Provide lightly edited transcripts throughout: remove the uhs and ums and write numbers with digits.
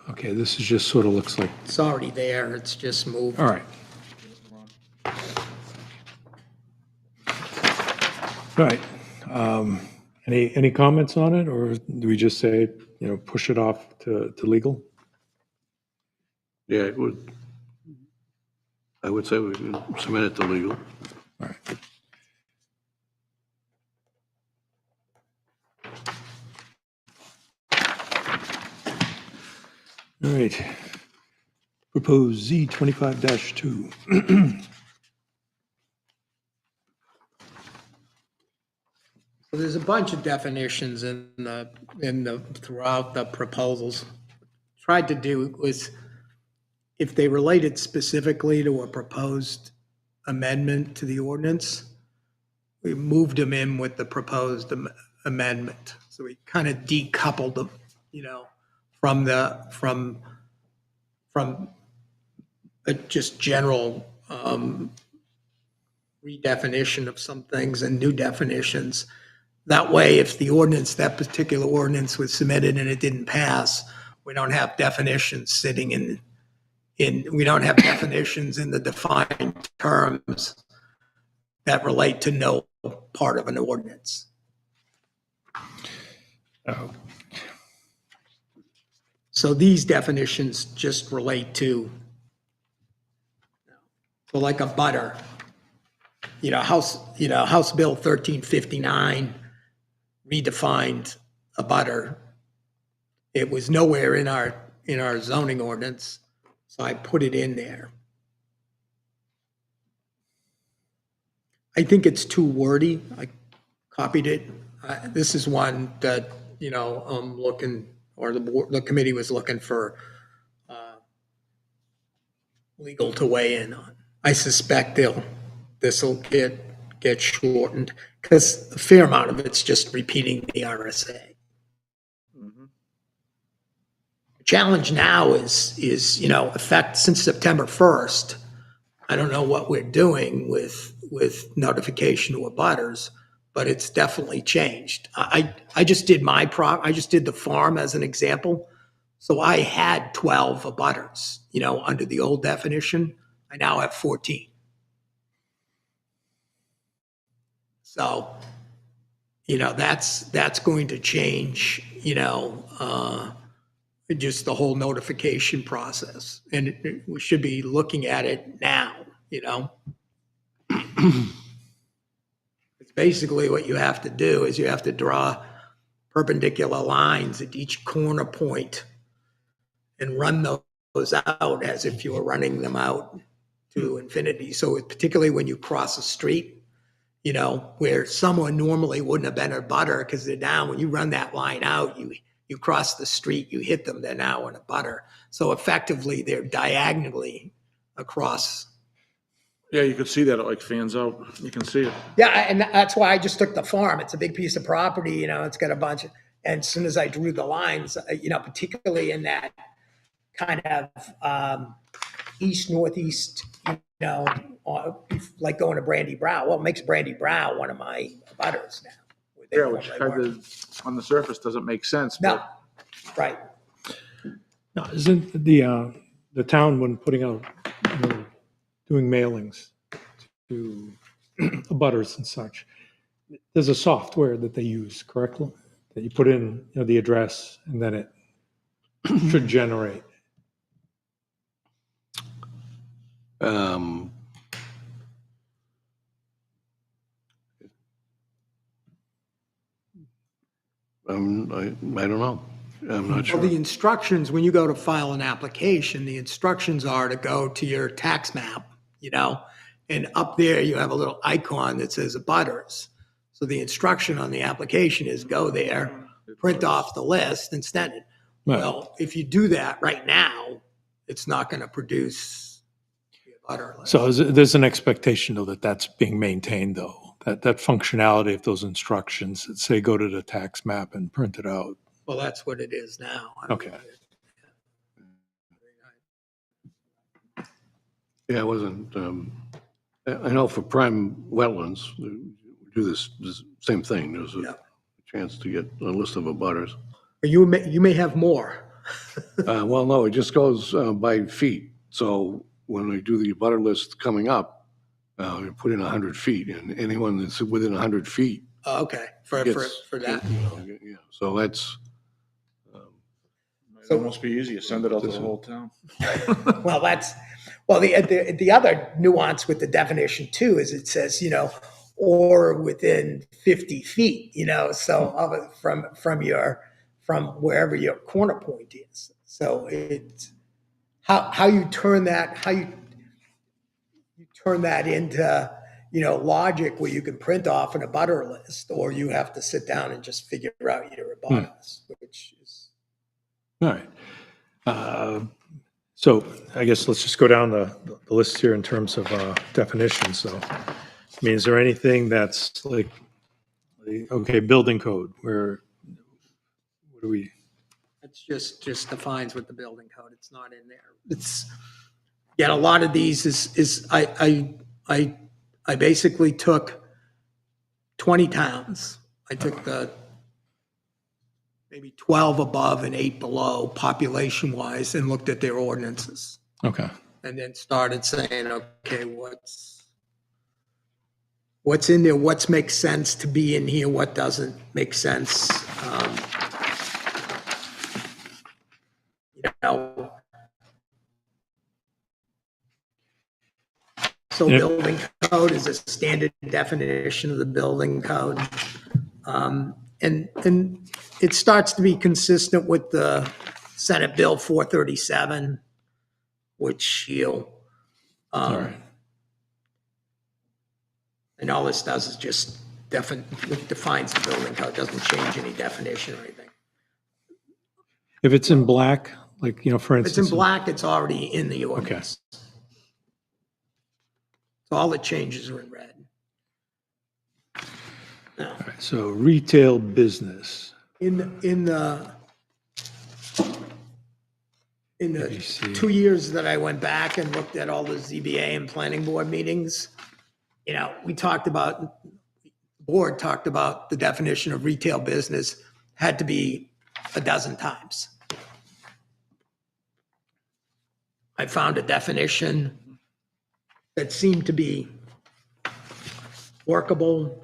Okay, this is just sort of looks like, It's already there, it's just moved. all right. All right. Any comments on it, or do we just say, push it off to legal? Yeah, I would say we can submit it to legal. All right. All right. Proposed Z 25-2. So there's a bunch of definitions throughout the proposals. Tried to do was, if they related specifically to a proposed amendment to the ordinance, we moved them in with the proposed amendment. So we kind of decoupled them, from a just general redefinition of some things and new definitions. That way, if that particular ordinance was submitted and it didn't pass, we don't have definitions sitting we don't have definitions in the defined terms that relate to no part of an ordinance. Oh, So these definitions just relate to, so like a butter, House Bill 1359 redefined a butter. It was nowhere in our zoning ordinance, so I put it in there. I think it's too wordy. I copied it. This is one that, I'm looking, or the committee was looking for legal to weigh in on. I suspect this will get shortened because a fair amount of it's just repeating the RSA. The challenge now is effect since September 1st. I don't know what we're doing with notification to abutters, but it's definitely changed. I just did I just did the farm as an example. So I had 12 abutters, under the old definition. I now have 14. So, that's going to change, just the whole notification process. And we should be looking at it now, It's basically what you have to do is you have to draw perpendicular lines at each corner point and run those out as if you were running them out to infinity. So particularly when you cross a street, where someone normally wouldn't have been a butter because they're down, when you run that line out, you cross the street, you hit them, they're now in a butter. So effectively, they're diagonally across. Yeah, you could see that it like fans out. You can see it. Yeah, and that's why I just took the farm. It's a big piece of property, it's got a bunch of, and as soon as I drew the lines, particularly in that kind of east-northeast, like going to Brandy Brow. Well, it makes Brandy Brow one of my butters now. Yeah, which kind of on the surface doesn't make sense. No, right. now, isn't the town, when putting out, doing mailings to abutters and such, there's a software that they use, correctly? That you put in, the address, and then it should generate. I don't know. I'm not Well, sure. the instructions, when you go to file an application, the instructions are to go to your tax map, and up there you have a little icon that says abutters. So the instruction on the application is go there, print off the list and send it. Right. Well, if you do that right now, it's not going to produce the abutter list. So there's an expectation, though, that that's being maintained, though, that functionality of those instructions that say go to the tax map and print it out. Well, that's what it is now. Okay. Yeah, it wasn't, I know for prime wetlands, we do this same thing. There's Yeah. a chance to get a list of abutters. You may have more. Well, no, it just goes by feet. So when we do the butter list coming up, we put in 100 feet, and anyone that's within 100 feet Oh, okay, for gets. that. You know, yeah, so that's, It'd almost be easier, send it out to the whole town. Well, the other nuance with the definition too is it says, or within 50 feet, so from wherever your corner point is. So it's how you turn that into, logic where you can print off in a butter list, or you have to sit down and just figure out your abutters, which is. All right. So I guess let's just go down the list here in terms of definitions. So, I mean, is there anything that's like, okay, building code, what do we, It's just defines what the building code, it's not in there. A lot of these is I basically took 20 towns. I took the maybe 12 above and 8 below population wise and looked at their ordinances okay. and then started saying, okay, what's in there, what makes sense to be in here, what doesn't make sense. So Yep. building code is a standard definition of the building code. And it starts to be consistent with the Senate Bill 437, which All right. and all this does is just defines the building code, doesn't change any definition or anything. If it's in black, like, for If it's in instance. black, it's already in the ordinance. So all the changes are in red. Now, All right, so retail business. in the ABC. 2 years that I went back and looked at all the ZBA and planning board meetings, we talked about, the board talked about the definition of retail business had to be a dozen times. I found a definition that seemed to be workable.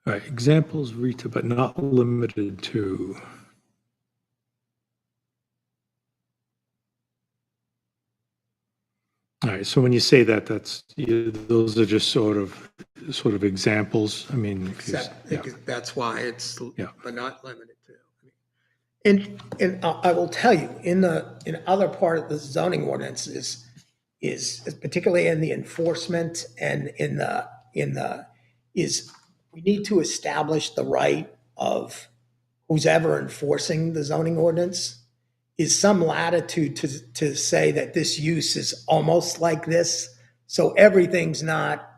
All right, examples retail, but not limited to. All right, so when you say that, those are just sort of examples. I mean, That's why it's, Yeah. but not limited to. And I will tell you, in other part of the zoning ordinance is particularly in the enforcement and we need to establish the right of who's ever enforcing the zoning ordinance is some latitude to say that this use is almost like this. So everything's not,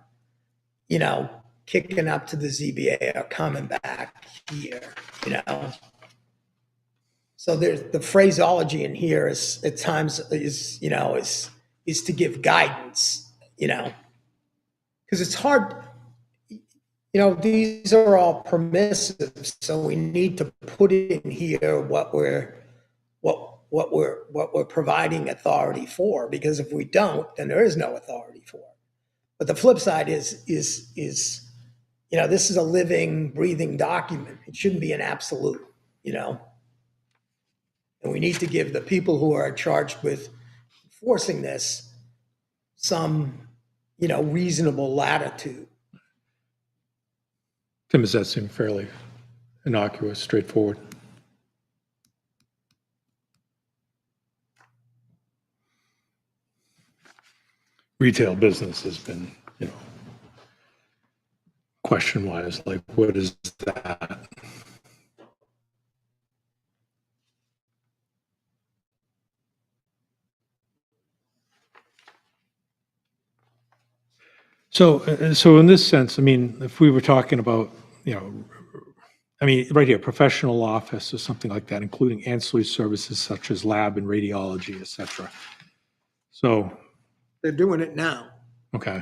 kicking up to the ZBA or coming back here, So there's the phraseology in here is at times is to give guidance, because it's hard, these are all permissive, so we need to put in here what we're providing authority for, because if we don't, then there is no authority for it. But the flip side is this is a living, breathing document. It shouldn't be an absolute, And we need to give the people who are charged with enforcing this some, reasonable latitude. Tim, does that seem fairly innocuous, straightforward? Retail business has been, question-wise, like, what is that? So in this sense, I mean, if we were talking about, right here, professional office or something like that, including ancillary services such as lab and radiology, et cetera. So, They're doing it now. okay,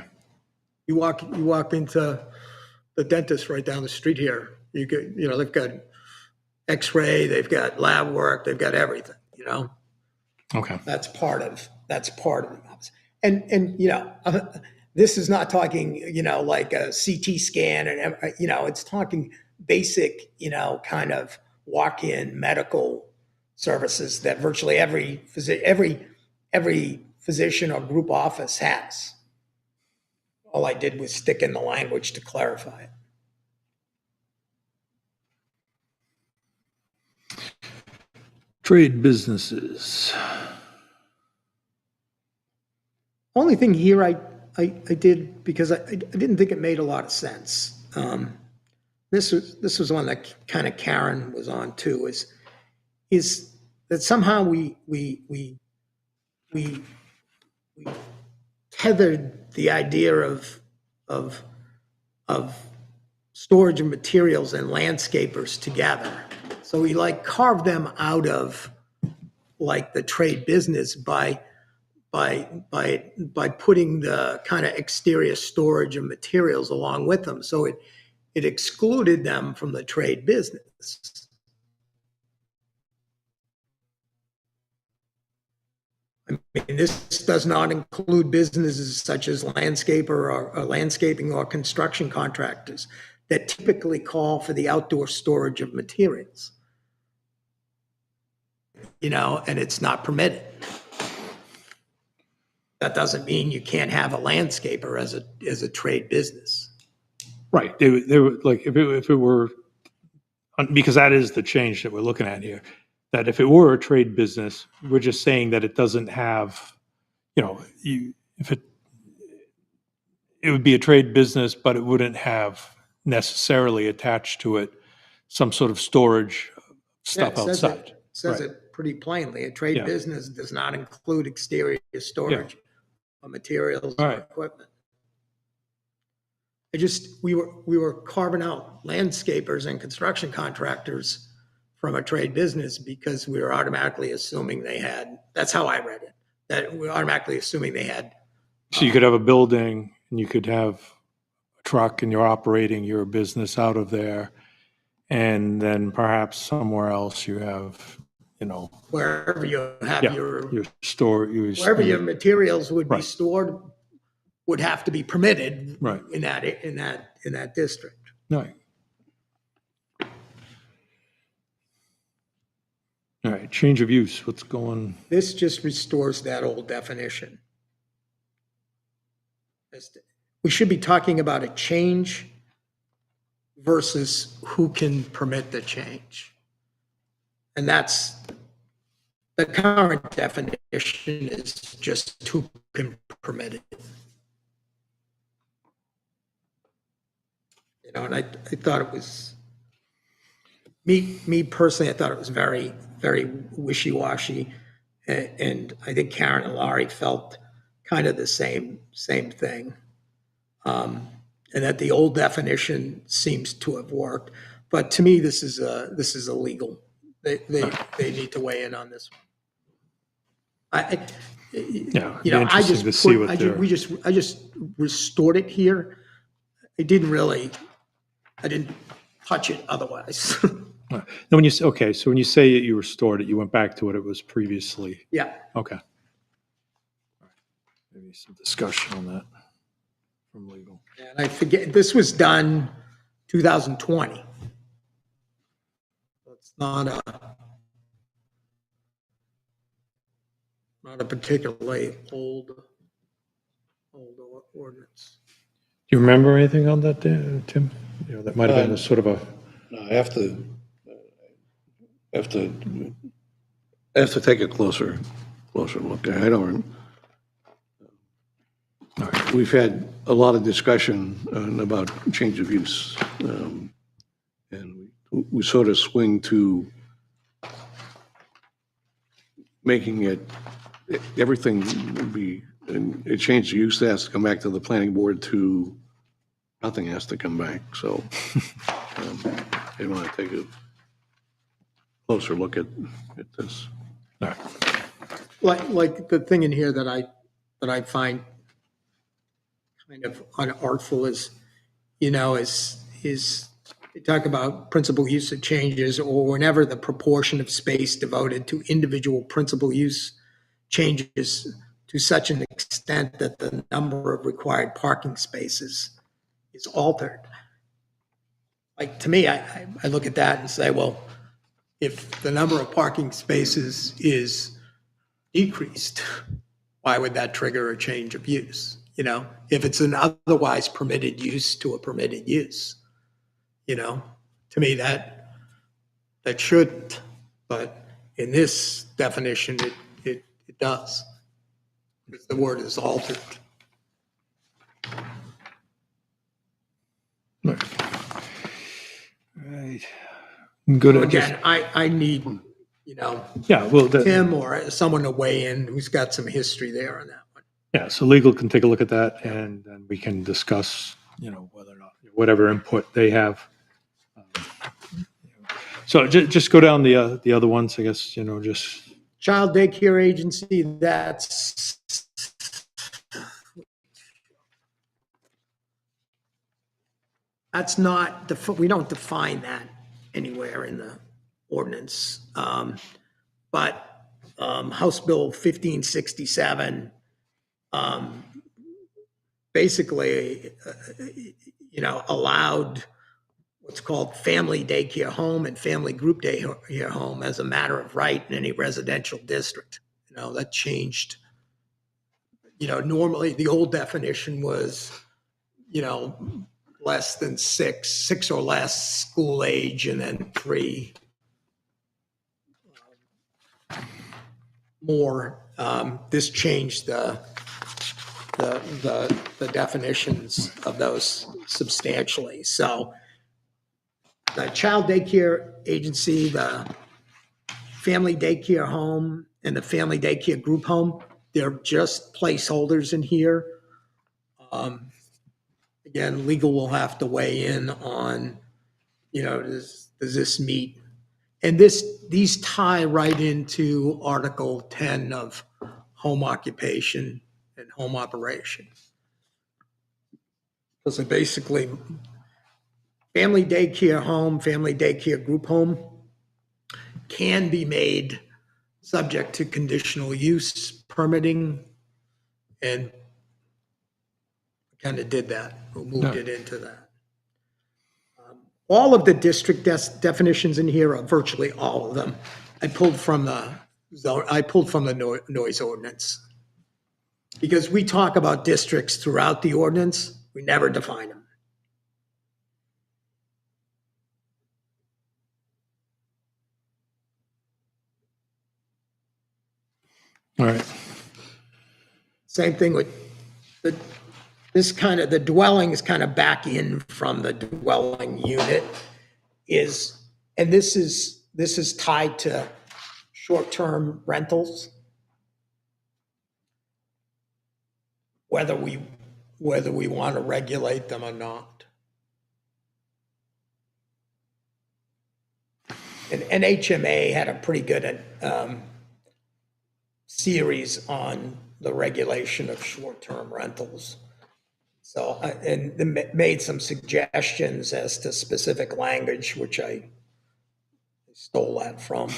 You walk into the dentist right down the street here, You could, they've got X-ray, they've got lab work, they've got everything, Okay. That's part of the office. And this is not talking, like a CT scan and, it's talking basic, kind of walk-in medical services that virtually every physician or group office has. All I did was stick in the language to clarify it. Trade businesses. Only thing here I did, because I didn't think it made a lot of sense. This was one that kind of Karen was on too, is that somehow we tethered the idea of storage of materials and landscapers together. So we like carved them out of like the trade business by putting the kind of exterior storage of materials along with them. So it excluded them from the trade business. I mean, this does not include businesses such as landscaper or landscaping or construction contractors that typically call for the outdoor storage of materials. And it's not permitted. That doesn't mean you can't have a landscaper as a trade business. Right. They were like, if it were, because that is the change that we're looking at here, that if it were a trade business, we're just saying that it doesn't have, if it would be a trade business, but it wouldn't have necessarily attached to it some sort of storage stuff Yeah, outside. Says Right. it pretty plainly. A trade Yeah. business does not include exterior storage of materials or Right. equipment. We were carving out landscapers and construction contractors from a trade business because we were automatically assuming they had, that's how I read it, that we're automatically assuming they had. So you could have a building and you could have a truck and you're operating your business out of there. And then perhaps somewhere else you have, Wherever you have your store, wherever your materials would be Right. stored would have to be permitted Right. in that district. No. All right, change of use, what's going, This just restores that old definition. We should be talking about a change versus who can permit the change. And that's, the current definition is just who can permit it. And I thought it was, me personally, I thought it was very, very wishy-washy. And I think Karen and Laurie felt kind of the same thing. And that the old definition seems to have worked. But to me, this is illegal. They need to weigh in on this one. yeah, it'd be I interesting just to see what I they're, just restored it here. I didn't touch it otherwise. now when you say, okay, so when you say that you restored it, you went back to what it was previously, Yeah, okay. Maybe some discussion on that from legal. and I forget, this was done 2020. It's not a particularly old ordinance. Do you remember anything on that, Tim? That might have been a sort of a, No, I have to take a closer look. I don't. all right. We've had a lot of discussion about change of use. And we sort of swing to making it, everything would be, and a change of use has to come back to the planning board to, nothing has to come back. So they want to take a closer look at this. All right. Like the thing in here that I find kind of unartful is they talk about principal use of changes, or whenever the proportion of space devoted to individual principal use changes to such an extent that the number of required parking spaces is altered. Like, to me, I look at that and say, well, if the number of parking spaces is decreased, why would that trigger a change of use? You know, if it's an otherwise permitted use to a permitted use, you know, to me that shouldn't, but in this definition, it does. Because the word is altered. Right. Good. Again, I need, you know, Yeah, well, Tim or someone to weigh in who's got some history there on that one. yeah, so legal can take a look at that and then we can discuss, you know, whether or not, whatever input they have. So just go down the other ones, I guess, you know, just, Child daycare agency, that's not, we don't define that anywhere in the ordinance. But House Bill 1567 basically, you know, allowed what's called family daycare home and family group daycare home as a matter of right in any residential district. You know, that changed. You know, normally the old definition was, you know, less than six or less school age, and then 3 more. This changed the definitions of those substantially. So the child daycare agency, the family daycare home, and the family daycare group home, they're just placeholders in here. Again, legal will have to weigh in on, you know, does this meet? And these tie right into Article 10 of home occupation and home operation. So basically, family daycare home, family daycare group home can be made subject to conditional use permitting, and kind of did that, moved it into that. All of the district definitions in here, are virtually all of them, I pulled from the noise ordinance. Because we talk about districts throughout the ordinance, we never define them. all right. Same thing with the dwelling is kind of back in from the dwelling unit and this is tied to short-term rentals. Whether we want to regulate them or not. And NHMA had a pretty good series on the regulation of short-term rentals. So, and they made some suggestions as to specific language, which I stole that from.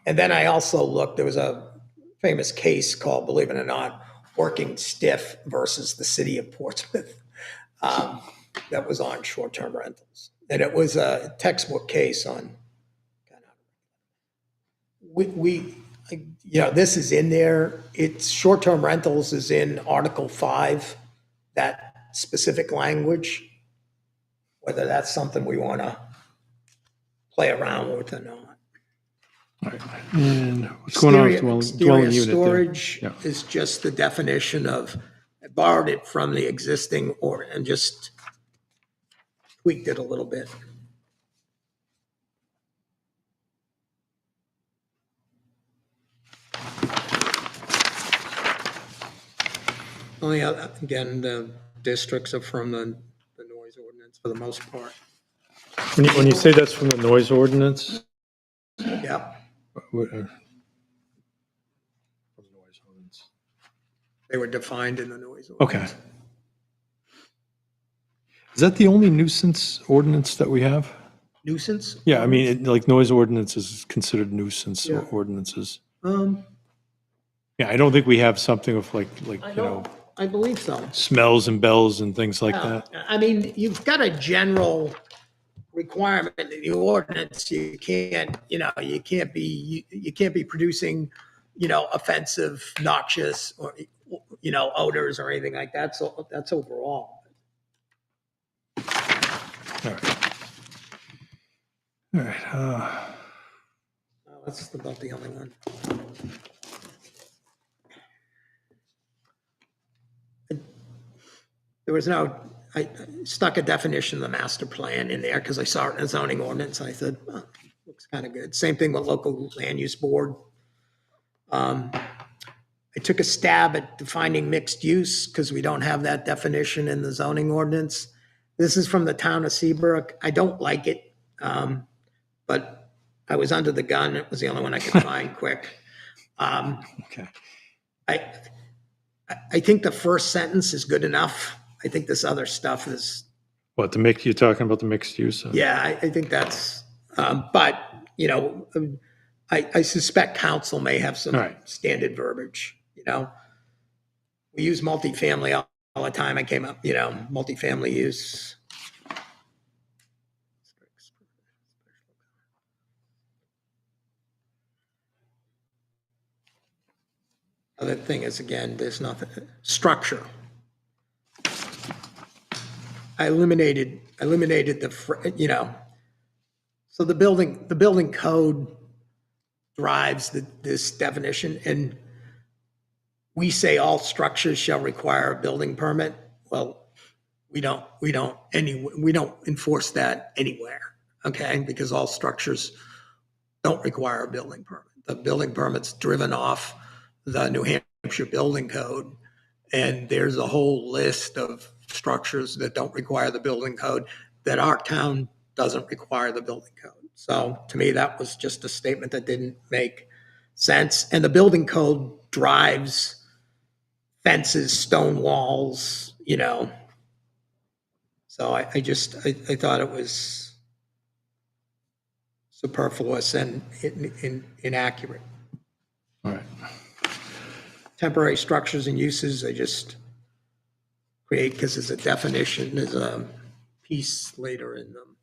And then I also looked, there was a famous case called, believe it or not, Working Stiff versus the city of Portsmouth, that was on short-term rentals. And it was a textbook case on you know, this is in there. It's short-term rentals is in Article 5, that specific language, whether that's something we want to play around with or not. All right. And what's going on with dwelling Exterior unit there? storage Yeah. is just the definition of, I borrowed it from the existing and just tweaked it a little bit. Only, again, the districts are from the noise ordinance for the most part. When you say that's from the noise ordinance? Yeah, From the noise ordinance. they were defined in the noise Okay. ordinance. Is that the only nuisance ordinance that we have? Nuisance? Yeah, I mean, like noise ordinance is considered nuisance Yeah. ordinances. Um, Yeah, I don't think we have something of like, I you know, don't, I believe so. smells and bells and things like Yeah. that. I mean, you've got a general requirement in the ordinance. You can't, you can't be producing, offensive, noxious, or, odors or anything like that. So that's overall. All right. All right. That's about the only one. There was I stuck a definition of the master plan in there because I saw it in a zoning ordinance. I said, oh, looks kind of good. Same thing with local land use board. I took a stab at defining mixed use because we don't have that definition in the zoning ordinance. This is from the town of Seabrook. I don't like it, but I was under the gun. It was the only one I could find quick. Okay. I think the first sentence is good enough. I think this other stuff is, What, you're talking about the mixed use? yeah, I think that's, but, I suspect council may have some All right. standard verbiage, We use multifamily all the time. I came up, multifamily use. Other thing is, again, there's nothing, structure. I eliminated so the building code drives this definition, and we say all structures shall require a building permit. Well, we don't enforce that anywhere, okay? Because all structures don't require a building permit. The building permit's driven off the New Hampshire building code, and there's a whole list of structures that don't require the building code, that our town doesn't require the building code. So to me, that was just a statement that didn't make sense. And the building code drives fences, stone walls, So I thought it was superfluous and inaccurate. All right. Temporary structures and uses, I just create because there's a definition, there's a piece later in them.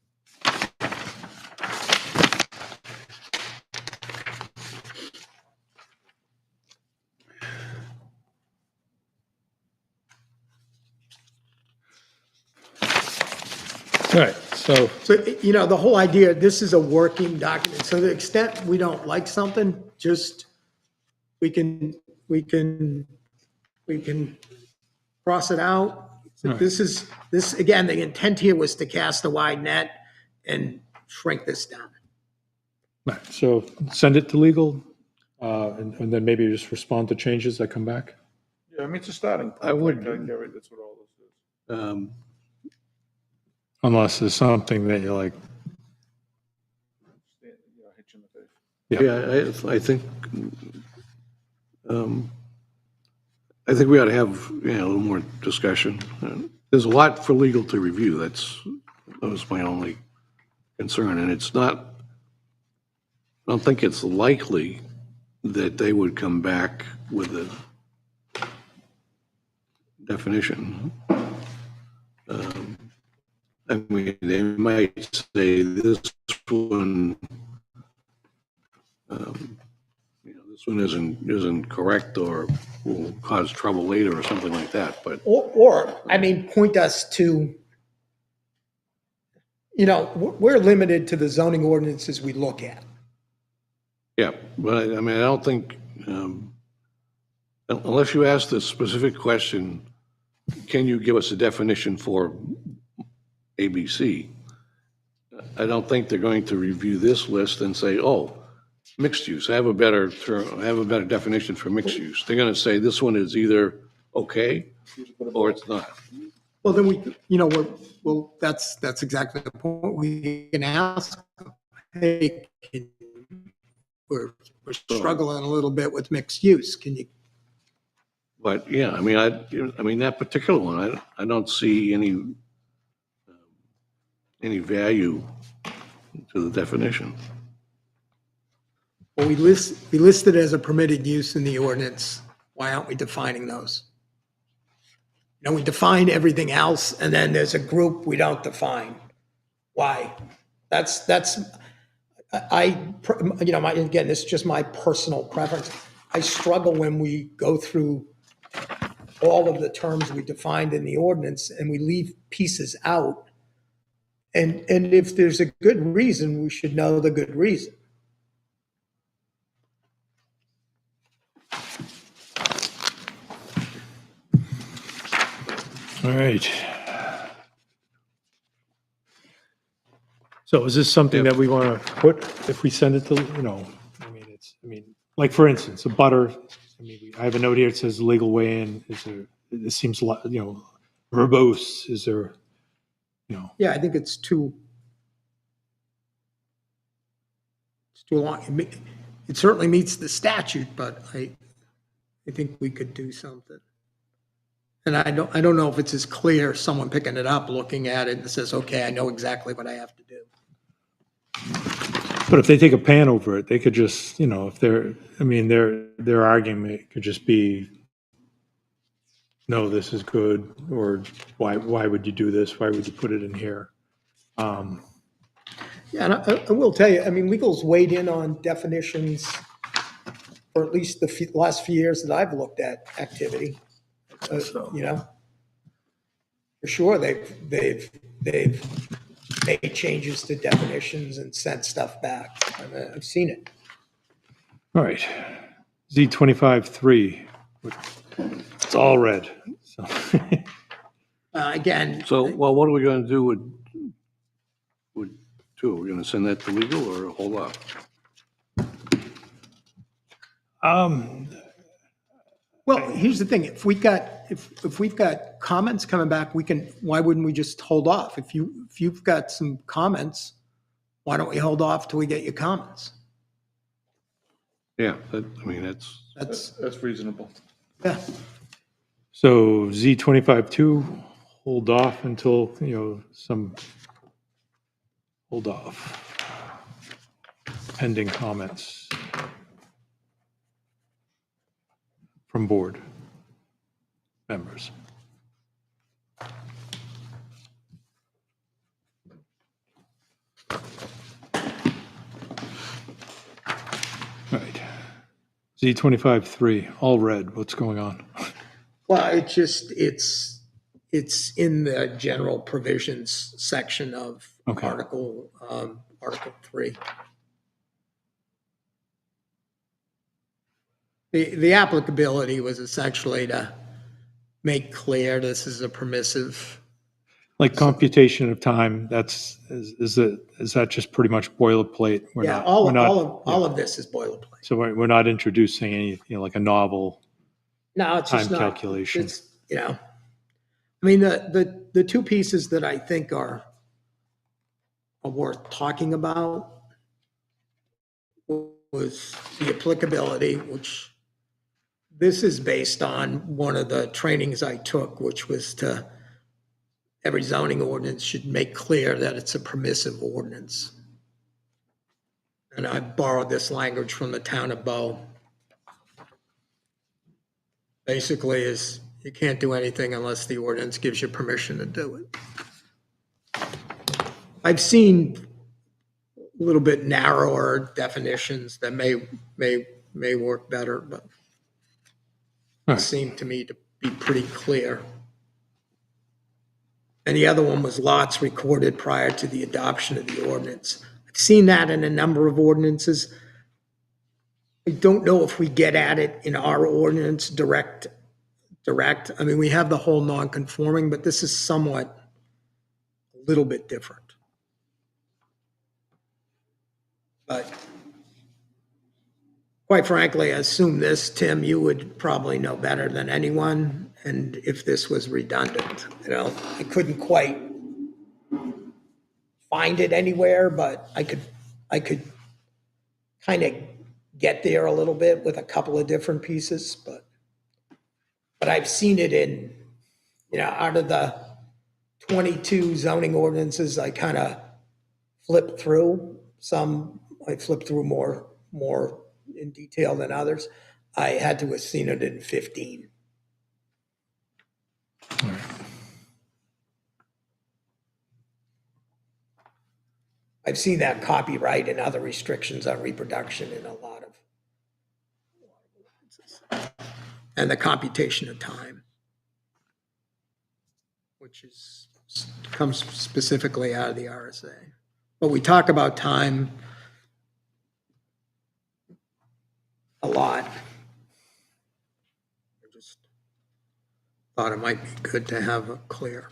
All right. So, So, the whole idea, this is a working document. So to the extent we don't like something, just, we can cross it out. So Right. this, again, the intent here was to cast a wide net and shrink this down. all right, so send it to legal, and then maybe just respond to changes that come back. Yeah, I mean, it's a starting point. I would- Gary, that's what all this is. Unless there's something that you're like, Yeah, hit you in the face. Yeah, I think we ought to have, a little more discussion. There's a lot for legal to review. That was my only concern, and it's not, I don't think it's likely that they would come back with a definition. I mean, they might say this one, this one isn't correct or will cause trouble later or something like that, but Or, point us to, we're limited to the zoning ordinances we look at. yeah, but I mean, I don't think, unless you ask the specific question, can you give us a definition for ABC? I don't think they're going to review this list and say, oh, mixed use, I have a better term, I have a better definition for mixed use. They're going to say this one is either okay or it's not. Well, then that's exactly the point. We can ask, hey, we're struggling a little bit with mixed use. Can you? But yeah, I mean, that particular one, I don't see any any value to the definition. Well, we listed as a permitted use in the ordinance. Why aren't we defining those? You know, we define everything else, and then there's a group we don't define. Why? Again, this is just my personal preference. I struggle when we go through all of the terms we defined in the ordinance and we leave pieces out. And if there's a good reason, we should know the good reason. All right. So is this something that we want to put, if we send it to, like, for instance, a butter, I have a note here, it says legal weigh-in, it seems, verbose, is there, Yeah, I think it's too long. It certainly meets the statute, but I think we could do something. And I don't know if it's as clear, someone picking it up, looking at it and says, okay, I know exactly what I have to do. but if they take a pan over it, they could just, if their argument could just be, no, this is good, or why would you do this? Why would you put it in here? Yeah, and I will tell you, legal's weighed in on definitions for at least the last few years that I've looked at activity. For sure, they've made changes to definitions and sent stuff back. I've seen it. All right, Z25-3, it's all red, so. Again, So, well, what are we going to do with two? Are we going to send that to legal or hold off? well, here's the thing. If we've got comments coming back, why wouldn't we just hold off? If you've got some comments, why don't we hold off till we get your comments? Yeah, that's, That's reasonable. yeah. So Z25-2, hold off until, hold off. Pending comments from board members. All right. Z25-3, all red, what's going on? Well, it's in the general provisions section of Okay. Article 3. The applicability was essentially to make clear this is a permissive. Like computation of time, is that just pretty much boilerplate? We're Yeah, not- all we're not- all of this is boilerplate. So we're not introducing any, like a novel No, it's just time not. calculation. It's, the two pieces that I think are worth talking about was the applicability, which this is based on one of the trainings I took, which was every zoning ordinance should make clear that it's a permissive ordinance. And I borrowed this language from the town of Bow. Basically is you can't do anything unless the ordinance gives you permission to do it. I've seen a little bit narrower definitions that may work better, but Right. it seemed to me to be pretty clear. And the other one was lots recorded prior to the adoption of the ordinance. I've seen that in a number of ordinances. I don't know if we get at it in our ordinance direct. We have the whole non-conforming, but this is somewhat a little bit different. But quite frankly, I assume this, Tim, you would probably know better than anyone. And if this was redundant, I couldn't quite find it anywhere, but I could kind of get there a little bit with a couple of different pieces, but I've seen it in, out of the 22 zoning ordinances I kind of flipped through. Some I flipped through more in detail than others. I had to have seen it in 15. I've seen that copyright and other restrictions on reproduction in a lot of ordinances. And the computation of time, which comes specifically out of the RSA. But we talk about time a lot. I just thought it might be good to have it clear.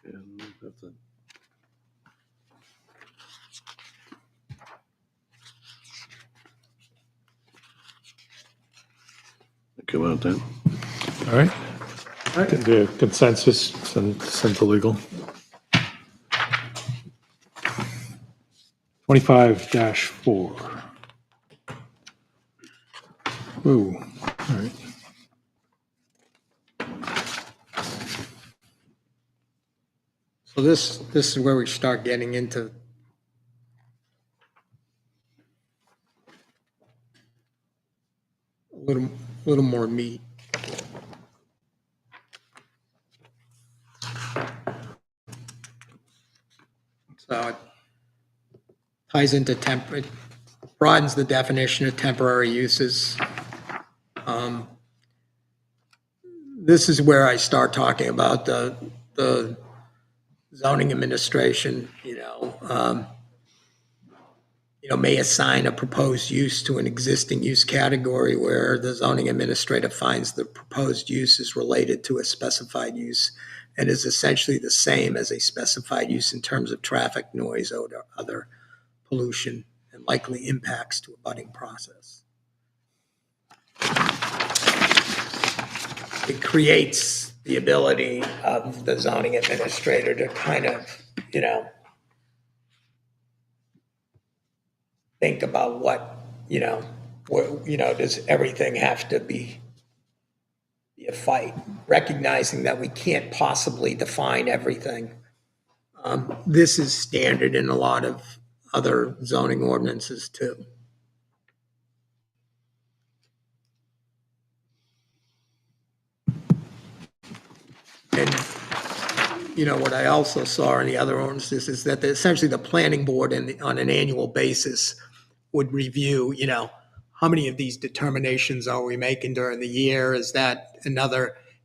And that's it. Think about that. All right. The consensus, send to legal. 25-4. Ooh, all right. So this is where we start getting into a little more meat. So it ties into it broadens the definition of temporary uses. This is where I start talking about the zoning administration, may assign a proposed use to an existing use category where the zoning administrator finds the proposed use is related to a specified use and is essentially the same as a specified use in terms of traffic, noise, odor, other pollution, and likely impacts to a budding process. It creates the ability of the zoning administrator to kind of, think about what, does everything have to be a fight? Recognizing that we can't possibly define everything. This is standard in a lot of other zoning ordinances too. And, what I also saw in the other ordinances is that essentially the planning board on an annual basis would review, how many of these determinations are we making during the year? Is that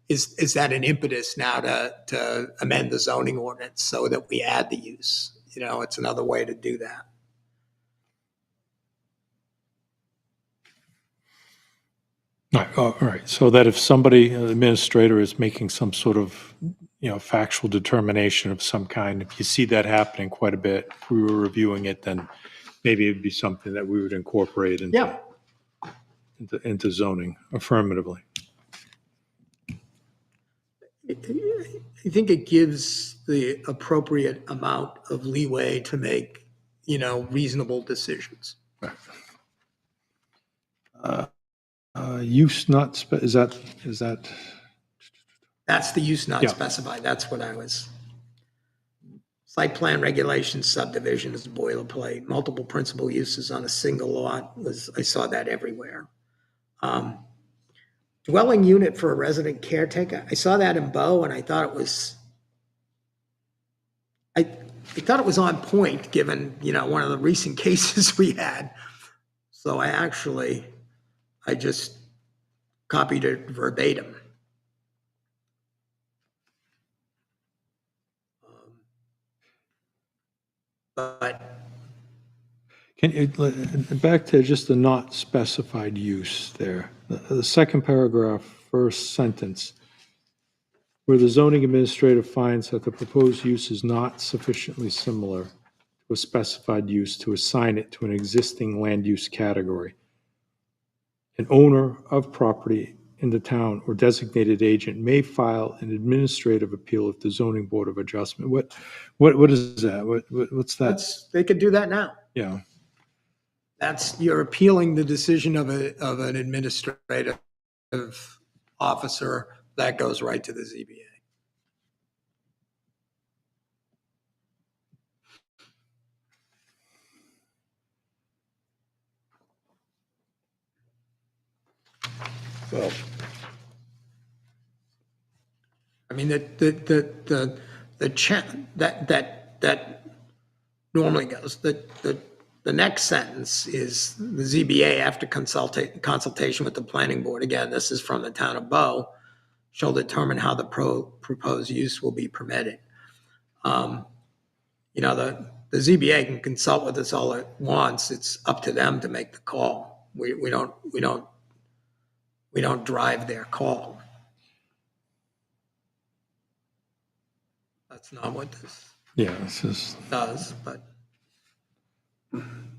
is that an impetus now to amend the zoning ordinance so that we add the use? It's another way to do that. All right, so that if somebody, an administrator, is making some sort of, factual determination of some kind, if you see that happening quite a bit, if we were reviewing it, then maybe it'd be something that we would incorporate into zoning affirmatively. I think it gives the appropriate amount of leeway to make, reasonable decisions. Use not, is that? That's the use not Yeah. specified. That's what I was. Site plan regulations, subdivision is boilerplate. Multiple principal uses on a single lot I saw that everywhere. Dwelling unit for a resident caretaker. I saw that in Bow and I thought it was, I thought it was on point given, one of the recent cases we had. So I just copied it verbatim. But Can you, back to just the not specified use there, the second paragraph, first sentence, where the zoning administrator finds that the proposed use is not sufficiently similar to a specified use to assign it to an existing land use category. An owner of property in the town or designated agent may file an administrative appeal at the zoning board of adjustment. What is that? What's that? they could do that now. Yeah. you're appealing the decision of an administrative officer. That goes right to the ZBA. Well, I mean, the that normally goes, the next sentence is the ZBA, after consultation with the planning board, again, this is from the town of Bow, shall determine how the proposed use will be permitted. You know, the ZBA can consult with us all at once. It's up to them to make the call. We don't drive their call. That's not what this Yeah, this is, does, but and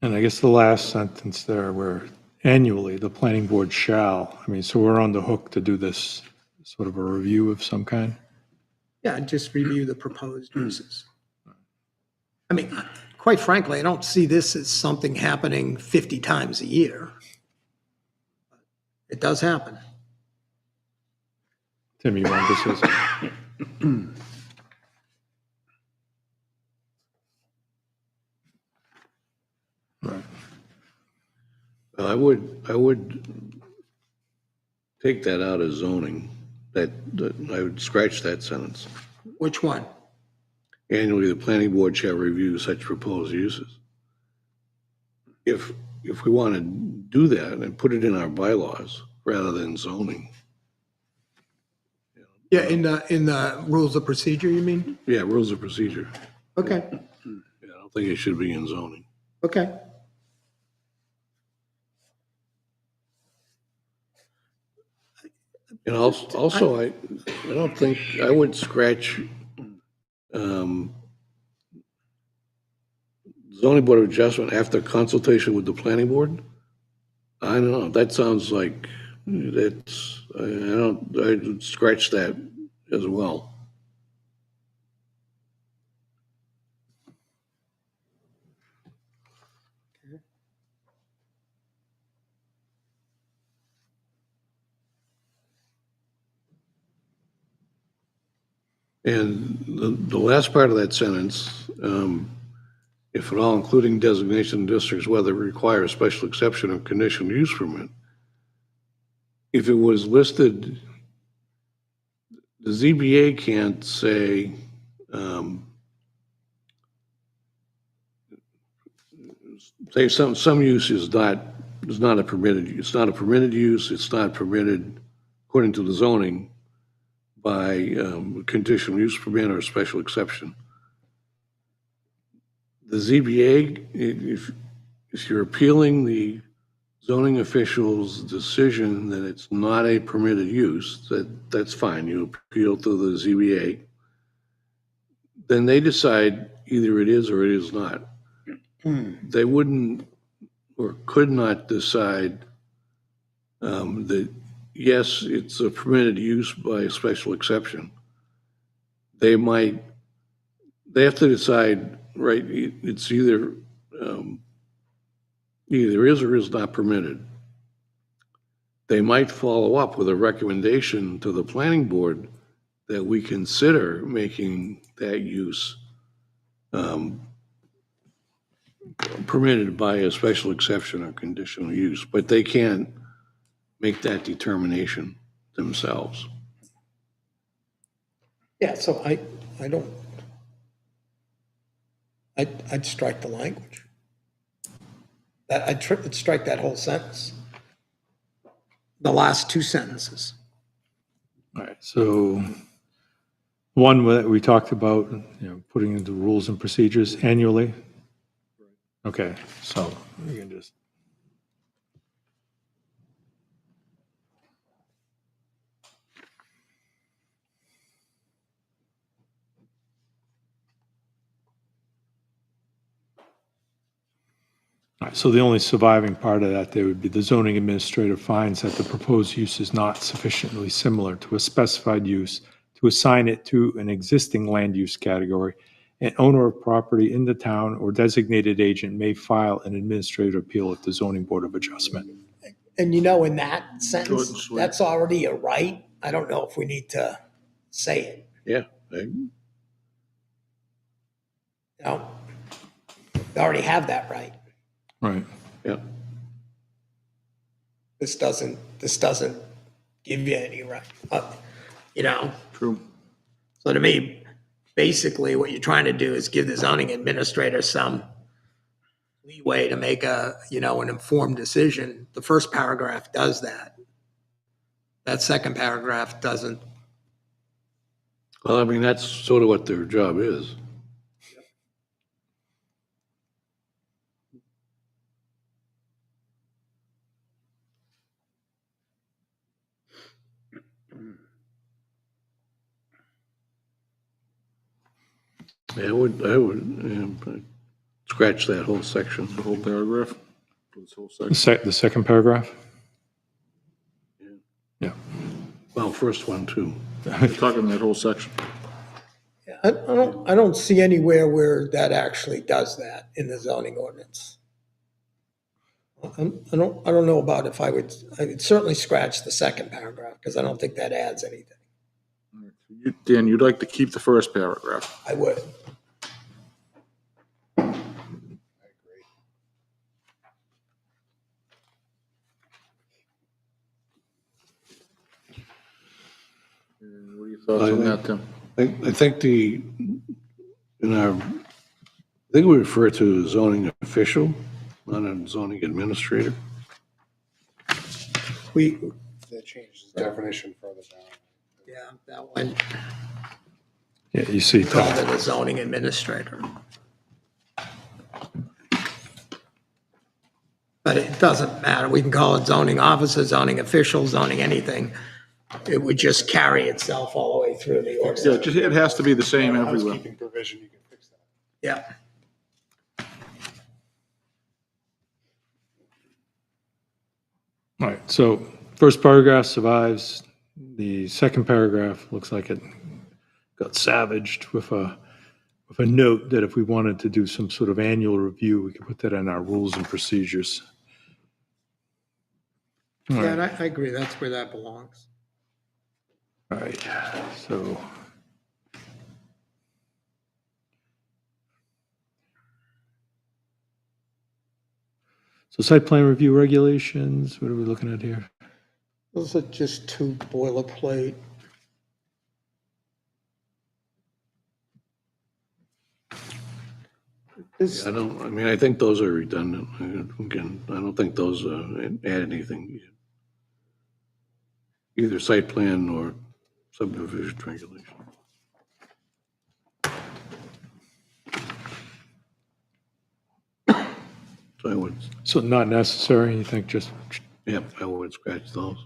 I guess the last sentence there where annually the planning board shall, I mean, so we're on the hook to do this sort of a review of some kind? yeah, just review the proposed uses. I mean, quite frankly, I don't see this as something happening 50 times a year. It does happen. Tim, you want to say something? Right. I would take that out of zoning, that I would scratch that sentence. Which one? Annually, the planning board shall review such proposed uses. If we want to do that and put it in our bylaws rather than zoning. Yeah, in the rules of procedure, you mean? Yeah, rules of procedure. Okay, Yeah, I don't think it should be in zoning. okay. And also, I don't think, I would scratch zoning board of adjustment after consultation with the planning board. I don't know, that sounds like, I'd scratch that as well. And the last part of that sentence, if at all, including designation districts, whether require a special exception or conditional use permit. If it was listed, the ZBA can't say, say some use is not a permitted, it's not a permitted use, it's not permitted according to the zoning by conditional use permit or special exception. The ZBA, if you're appealing the zoning official's decision that it's not a permitted use, that's fine, you appeal to the ZBA. Then they decide either it is or it is not. They wouldn't or could not decide that, yes, it's a permitted use by a special exception. They have to decide, right, it's either is or is not permitted. They might follow up with a recommendation to the planning board that we consider making that use permitted by a special exception or conditional use, but they can't make that determination themselves. Yeah, so I don't, I'd strike the language. I'd strike that whole sentence. The last two sentences. All right, so one that we talked about, putting into rules and procedures annually. Okay, so we can just. All right, so the only surviving part of that there would be the zoning administrator finds that the proposed use is not sufficiently similar to a specified use to assign it to an existing land use category an owner of property in the town or designated agent may file an administrative appeal at the zoning board of adjustment. And in that Short and sentence, sweet. that's already a right. I don't know if we need to say it, Yeah, you know? They already have that right. Right. yeah. This doesn't give you any right, True. So to me, basically what you're trying to do is give the zoning administrator some leeway to make an informed decision. The first paragraph does that. That second paragraph doesn't. Well, I mean, that's sort of what their job is. Yeah, I would scratch that whole section. The whole paragraph, this whole section. The second paragraph? Well, first one too. You're talking that whole section. I don't see anywhere where that actually does that in the zoning ordinance. I don't know about if I would certainly scratch the second paragraph because I don't think that adds anything. Dan, you'd like to keep the first paragraph. I would. And what are your thoughts on that, Tim? I think I think we refer to zoning official, not a zoning administrator. That changes the definition further down. Yeah, that one, Yeah, you see, call it a zoning administrator. But it doesn't matter. We can call it zoning officer, zoning official, zoning anything. It would just carry itself all the way through the Yeah, ordinance. it has to be the same everywhere. Housekeeping provision, you can fix that. Yeah. all right, so first paragraph survives. The second paragraph looks like it got savaged with a note that if we wanted to do some sort of annual review, we could put that in our rules and procedures. All Yeah, right, and I agree. That's where that belongs. all right, so. So site plan review regulations, what are we looking at here? Those are just two boilerplate. I think those are redundant. Again, I don't think those add anything. Either site plan or subdivision regulation. So I would, So not necessary, you think just, I would scratch those.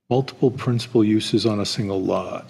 multiple principal uses on a single lot?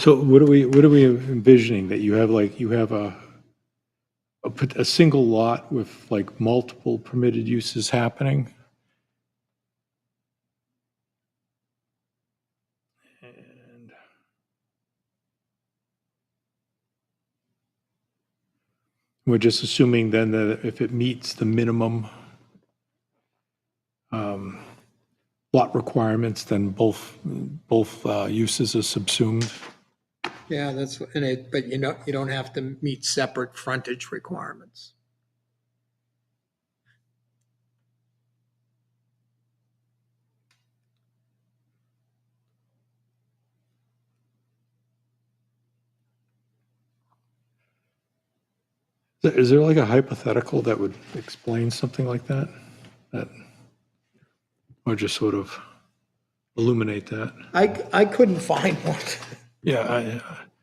So what are we envisioning? That you have a single lot with like multiple permitted uses happening? And we're just assuming then that if it meets the minimum lot requirements, then both uses are subsumed? Yeah, that's in it, but you don't have to meet separate frontage requirements. Is there like a hypothetical that would explain something like that? or just sort of illuminate that. I couldn't find one. Yeah,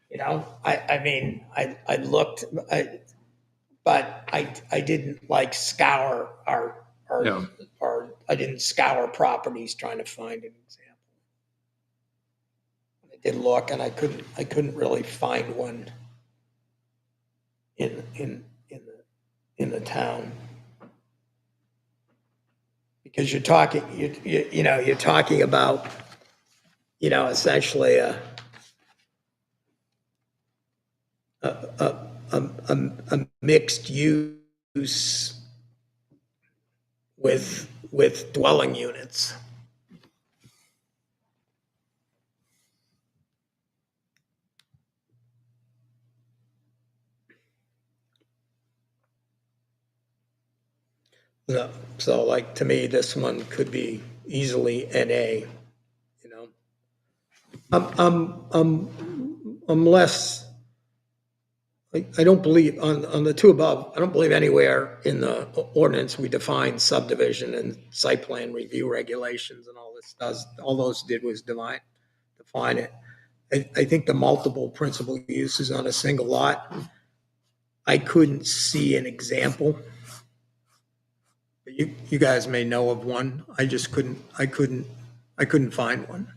You know, I mean, I looked, but I didn't like scour Yeah. or I didn't scour properties trying to find an example. I did look and I couldn't really find one in the town. Because you're talking, you're talking about, essentially a mixed use with dwelling units. So like, to me, this one could be easily NA, you know. I'm less, I don't believe, on the two above, I don't believe anywhere in the ordinance we define subdivision and site plan review regulations and all this does, all those did was define it. I think the multiple principal uses on a single lot, I couldn't see an example. You guys may know of one. I just couldn't find one.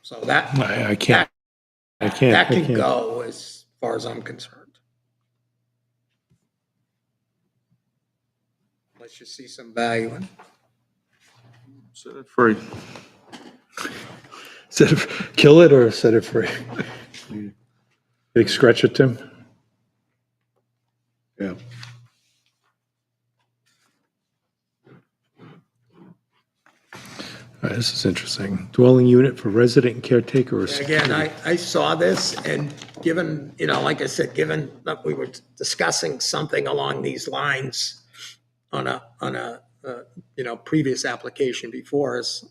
So that, I can't. that can go as far as I'm concerned. Let's just see some value in it. Set it free. Set it, kill it or set it free? Big scratch it, Tim? Yeah. All right, this is interesting. Dwelling unit for resident and caretaker or Again, I saw this and given, like I said, given that we were discussing something along these lines on a previous application before us,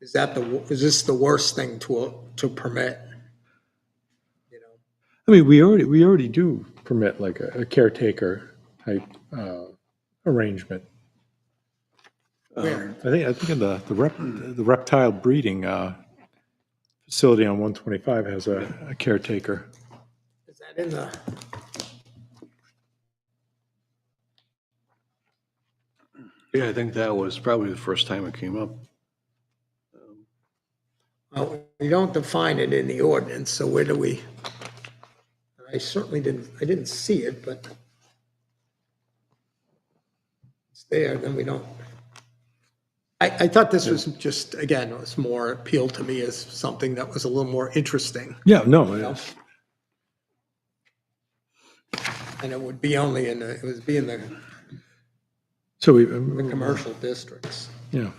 is this the worst thing to permit? I mean, we already do permit like a caretaker type arrangement. Where? I think in the reptile breeding facility on 125 has a caretaker. Is that in the? Yeah, I think that was probably the first time it came up. Well, we don't define it in the ordinance, so where do we? I certainly didn't see it, but it's there, then we don't. I thought this was just, again, it was more appealed to me as something that was a little more interesting. Yeah, no, it is. And it would be only in the So we, commercial districts. yeah.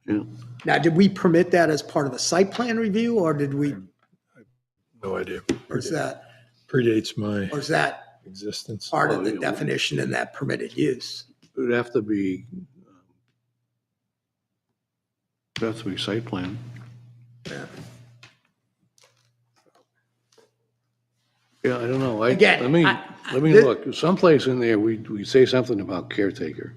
Yeah. Now, did we permit that as part of the site plan review, or did we, No idea. or is that Predates my existence. part of the definition in that permitted use? It would have to be, site plan. Yeah. Yeah, I don't know. Again, Let me look. Someplace in there, we say something about caretaker.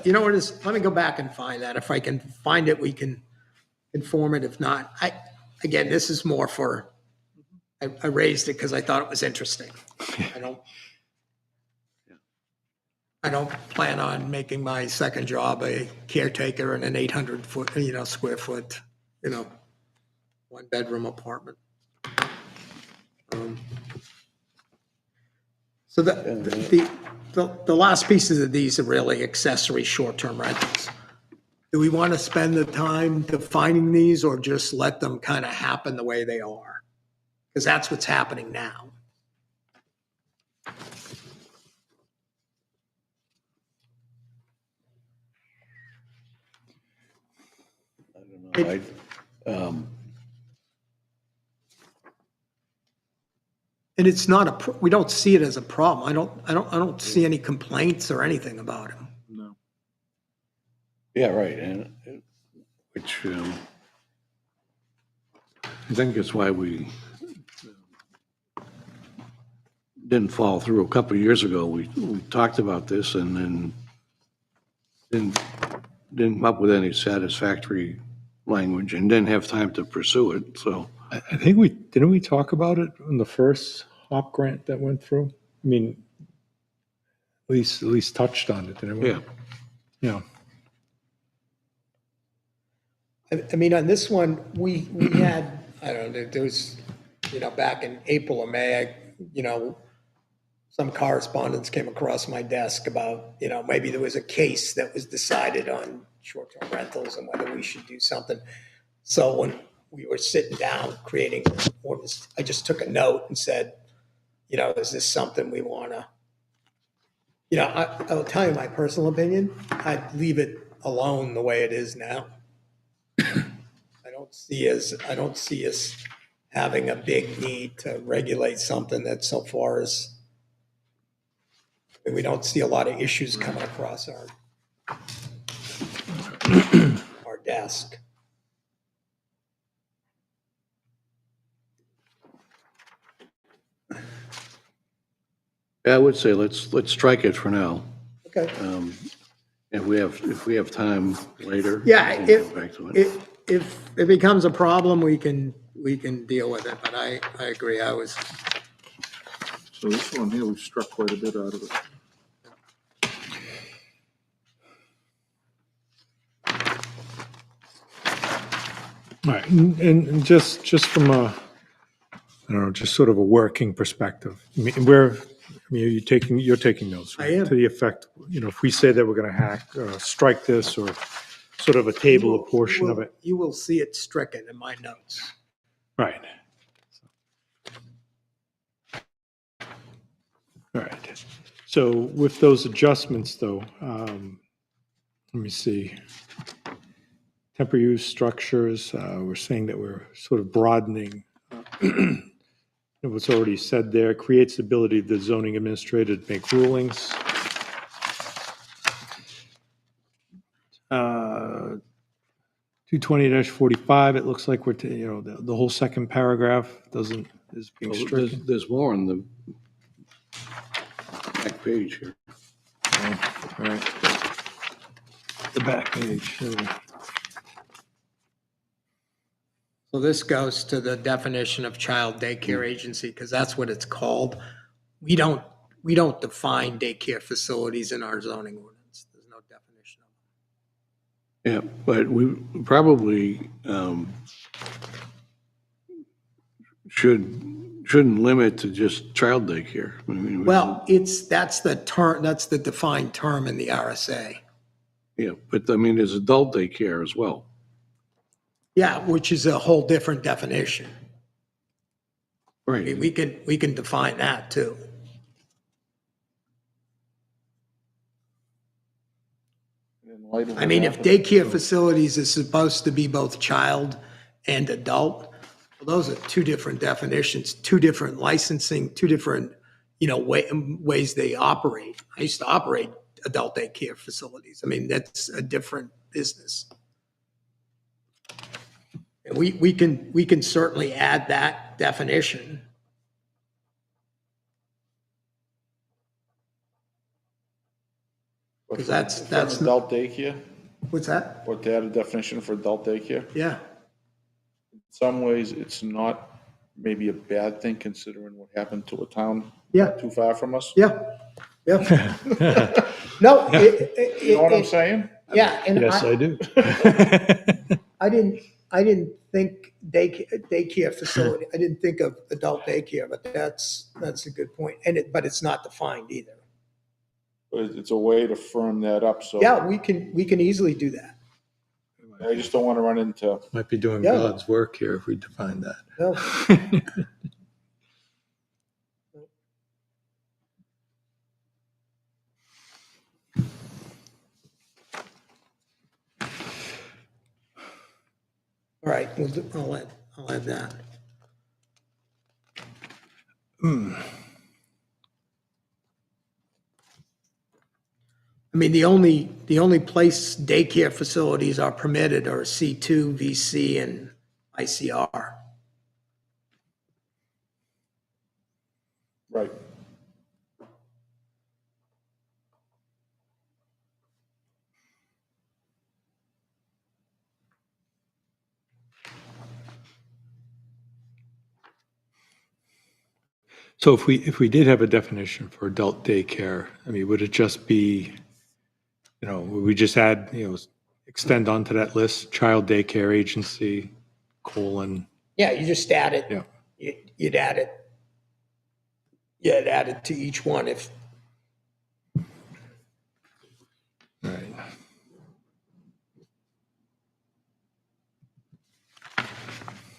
You know what it is? Let me go back and find that. If I can find it, we can inform it. If not, again, this is more for, I raised it because I thought it was interesting. I don't plan on making my second job a caretaker in an 800 square foot, one bedroom apartment. So the last pieces of these are really accessory short-term rentals. Do we want to spend the time defining these or just let them kind of happen the way they are? Because that's what's happening now. I don't know. And it's not we don't see it as a problem. I don't see any complaints or anything about it. No. Yeah, right. And which I think is why we didn't follow through. A couple of years ago, we talked about this and then didn't come up with any satisfactory language and didn't have time to pursue it, so. I think didn't we talk about it in the first HOP grant that went through? I mean, at least touched on it, didn't we? Yeah. Yeah. I mean, on this one, we had, I don't know, there was, back in April or May, some correspondence came across my desk about, maybe there was a case that was decided on short-term rentals and whether we should do something. So when we were sitting down creating ordinance, I just took a note and said, is this something we want to, I'll tell you my personal opinion. I'd leave it alone the way it is now. I don't see us having a big need to regulate something that so far as we don't see a lot of issues coming across our desk. Yeah, I would say let's strike it for now. Okay. If we have time later. Yeah, we can go back to it. if it becomes a problem, we can deal with it, but I agree, So this one here, we struck quite a bit out of it. All right, and just from a, I don't know, just sort of a working perspective. I mean, you're taking notes, right? I am. To the effect, if we say that we're going to strike this or sort of a table a portion of it. You will see it stricken in my notes. Right. All right. So with those adjustments, though, let me see. Temporary use structures, we're saying that we're sort of broadening what's already said there, creates the ability of the zoning administrator to make rulings. 220-45, it looks like the whole second paragraph is being stricken. There's more on the back page here. All right. The back page. So this goes to the definition of child daycare agency, because that's what it's called. We don't define daycare facilities in our zoning ordinance. There's no definition of them. Yeah, but we probably shouldn't limit to just child daycare. I mean, Well, that's the defined term in the RSA. yeah, but I mean, there's adult daycare as well. Yeah, which is a whole different definition. I mean, Right. we can define that too. In light of I what mean, if happened- daycare facilities is supposed to be both child and adult, well, those are two different definitions, two different licensing, two different, ways they operate. I used to operate adult daycare facilities. I mean, that's a different business. And we can certainly add that definition. But 'Cause for- that's- for that's- Adult daycare, What's that? what they had a definition for adult daycare. Yeah. In some ways, it's not maybe a bad thing considering what happened to a town Yeah. not too far from us. Yeah. Yeah. No, You know what I'm saying? yeah, and Yes, I do. I didn't think daycare facility, I didn't think of adult daycare, but that's a good point. But it's not defined either. But it's a way to firm that up, so. Yeah, we can easily do that. I just don't want to run into, Might be doing Yeah. God's work here if we define that. No, all right, I'll add that. I mean, the only place daycare facilities are permitted are C2, VC, and ICR. Right. So if we did have a definition for adult daycare, I mean, would it just be, would we just add, extend onto that list, child daycare agency, colon, Yeah, you just add it. yeah. You'd add it. Yeah, it'd add it to each one if, Right.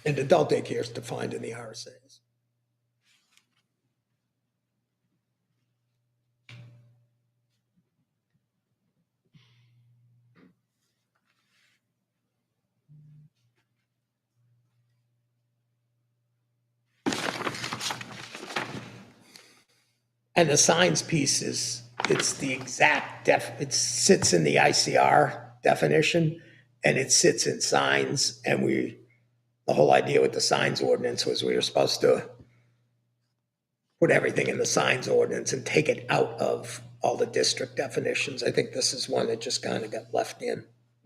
and adult daycare is defined in the RSA's. And the signs piece it's the exact it sits in the ICR definition and it sits in signs. And the whole idea with the signs ordinance was we were supposed to put everything in the signs ordinance and take it out of all the district definitions. I think this is one that just kind of got left in.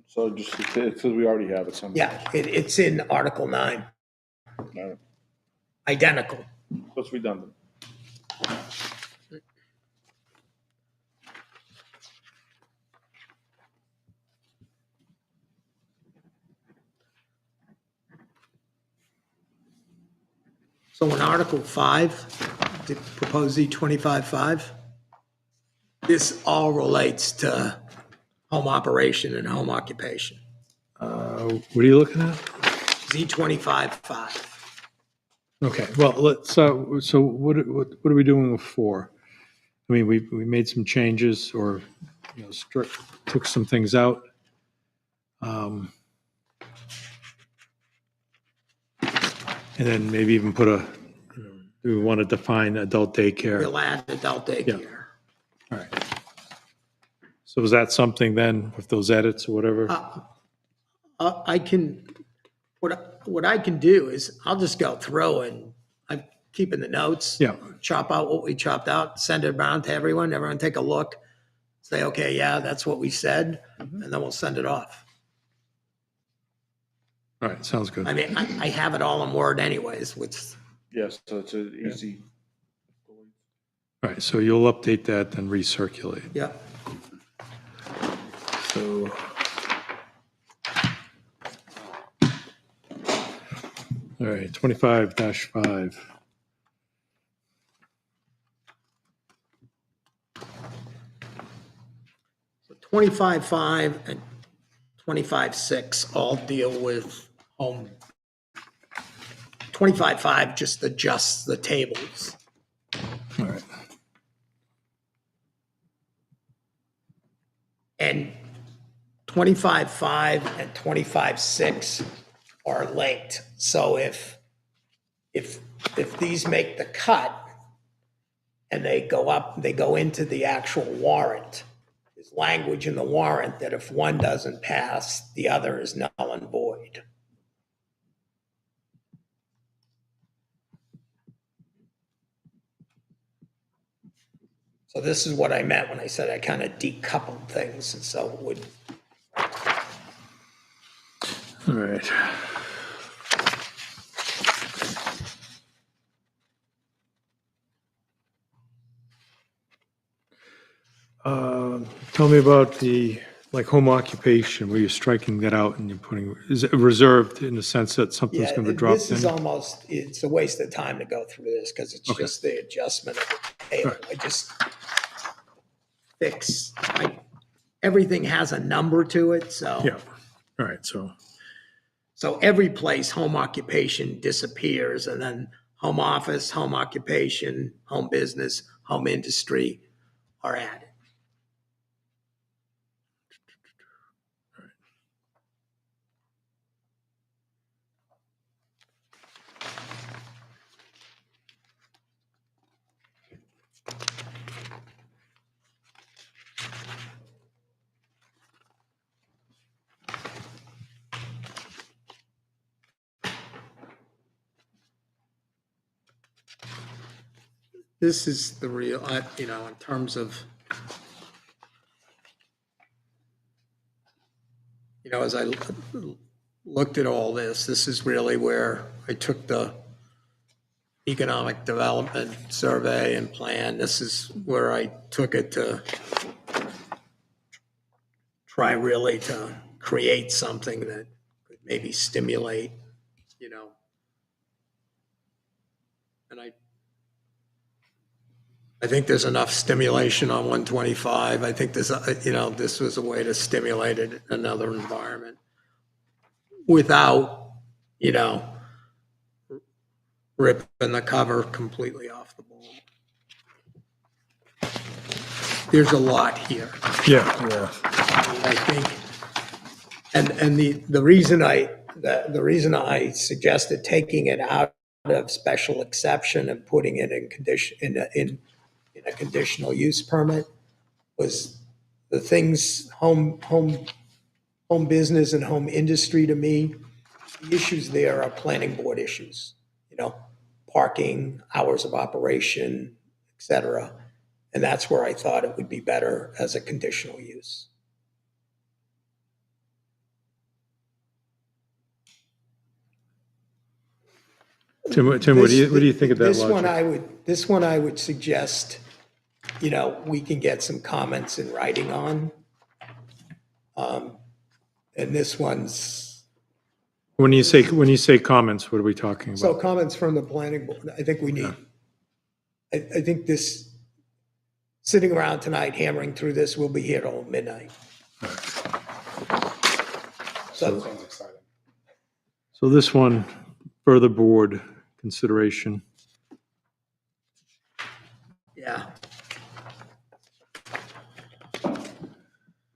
So just, it says we already have it somewhere. Yeah, it's in Article 9, No, identical. that's redundant. So in Article 5, the proposed Z25.5, this all relates to home operation and home occupation. What are you looking at? Z25.5. Okay, well, so what are we doing with 4? I mean, we made some changes or, took some things out. And then maybe even put do we want to define adult daycare? We'll add adult daycare. All right. So is that something then with those edits or whatever? I can, what I can do is I'll just go through and I'm keeping the notes. Yeah. Chop out what we chopped out, send it around to everyone take a look, say, okay, yeah, that's what we said, and then we'll send it off. All right, sounds good. I mean, I have it all in Word anyways, which, Yes, so it's an easy. All right, so you'll update that and recirculate. yeah. So. All right, 25-5. So 25.5 and 25.6 all deal with home. 25.5 just adjusts the tables. All right. And 25.5 and 25.6 are linked. So if these make the cut and they go up, they go into the actual warrant, there's language in the warrant that if one doesn't pass, the other is null and void. So this is what I meant when I said I kind of decoupled things, and so it would. All right. Tell me about the, home occupation, where you're striking that out and you're putting, is it reserved in the sense that something's Yeah, going to drop this is in? almost, it's a waste of time to go through this because it's Okay. just the adjustment of the table. Right. I just everything has a number to it, so. Yeah, all right, so, So every place, home occupation disappears, and then home office, home occupation, home business, home industry are added. this is the real, you know, in terms of, you know, as I looked at all this, this is really where I took the economic development survey and plan. This is where I took it to try really to create something that could maybe stimulate, you know. And I think there's enough stimulation on 125. I think this, you know, this was a way to stimulate it, another environment without, you know, ripping the cover completely off the ball. There's a lot here. Yeah. I think, and the reason the reason I suggested taking it out of special exception and putting it in condition, in a conditional use permit was the things, home business and home industry to me, the issues there are planning board issues, you know, parking, hours of operation, et cetera. And that's where I thought it would be better as a conditional use. Tim, what do you think of that logic? This one I would suggest, you know, we can get some comments in writing on. And this one's, When you say comments, what are we talking so about? comments from the planning board, I think we need, I think this, sitting around tonight hammering through this, we'll be here till midnight. So, Sounds exciting. So this one, further board consideration. yeah,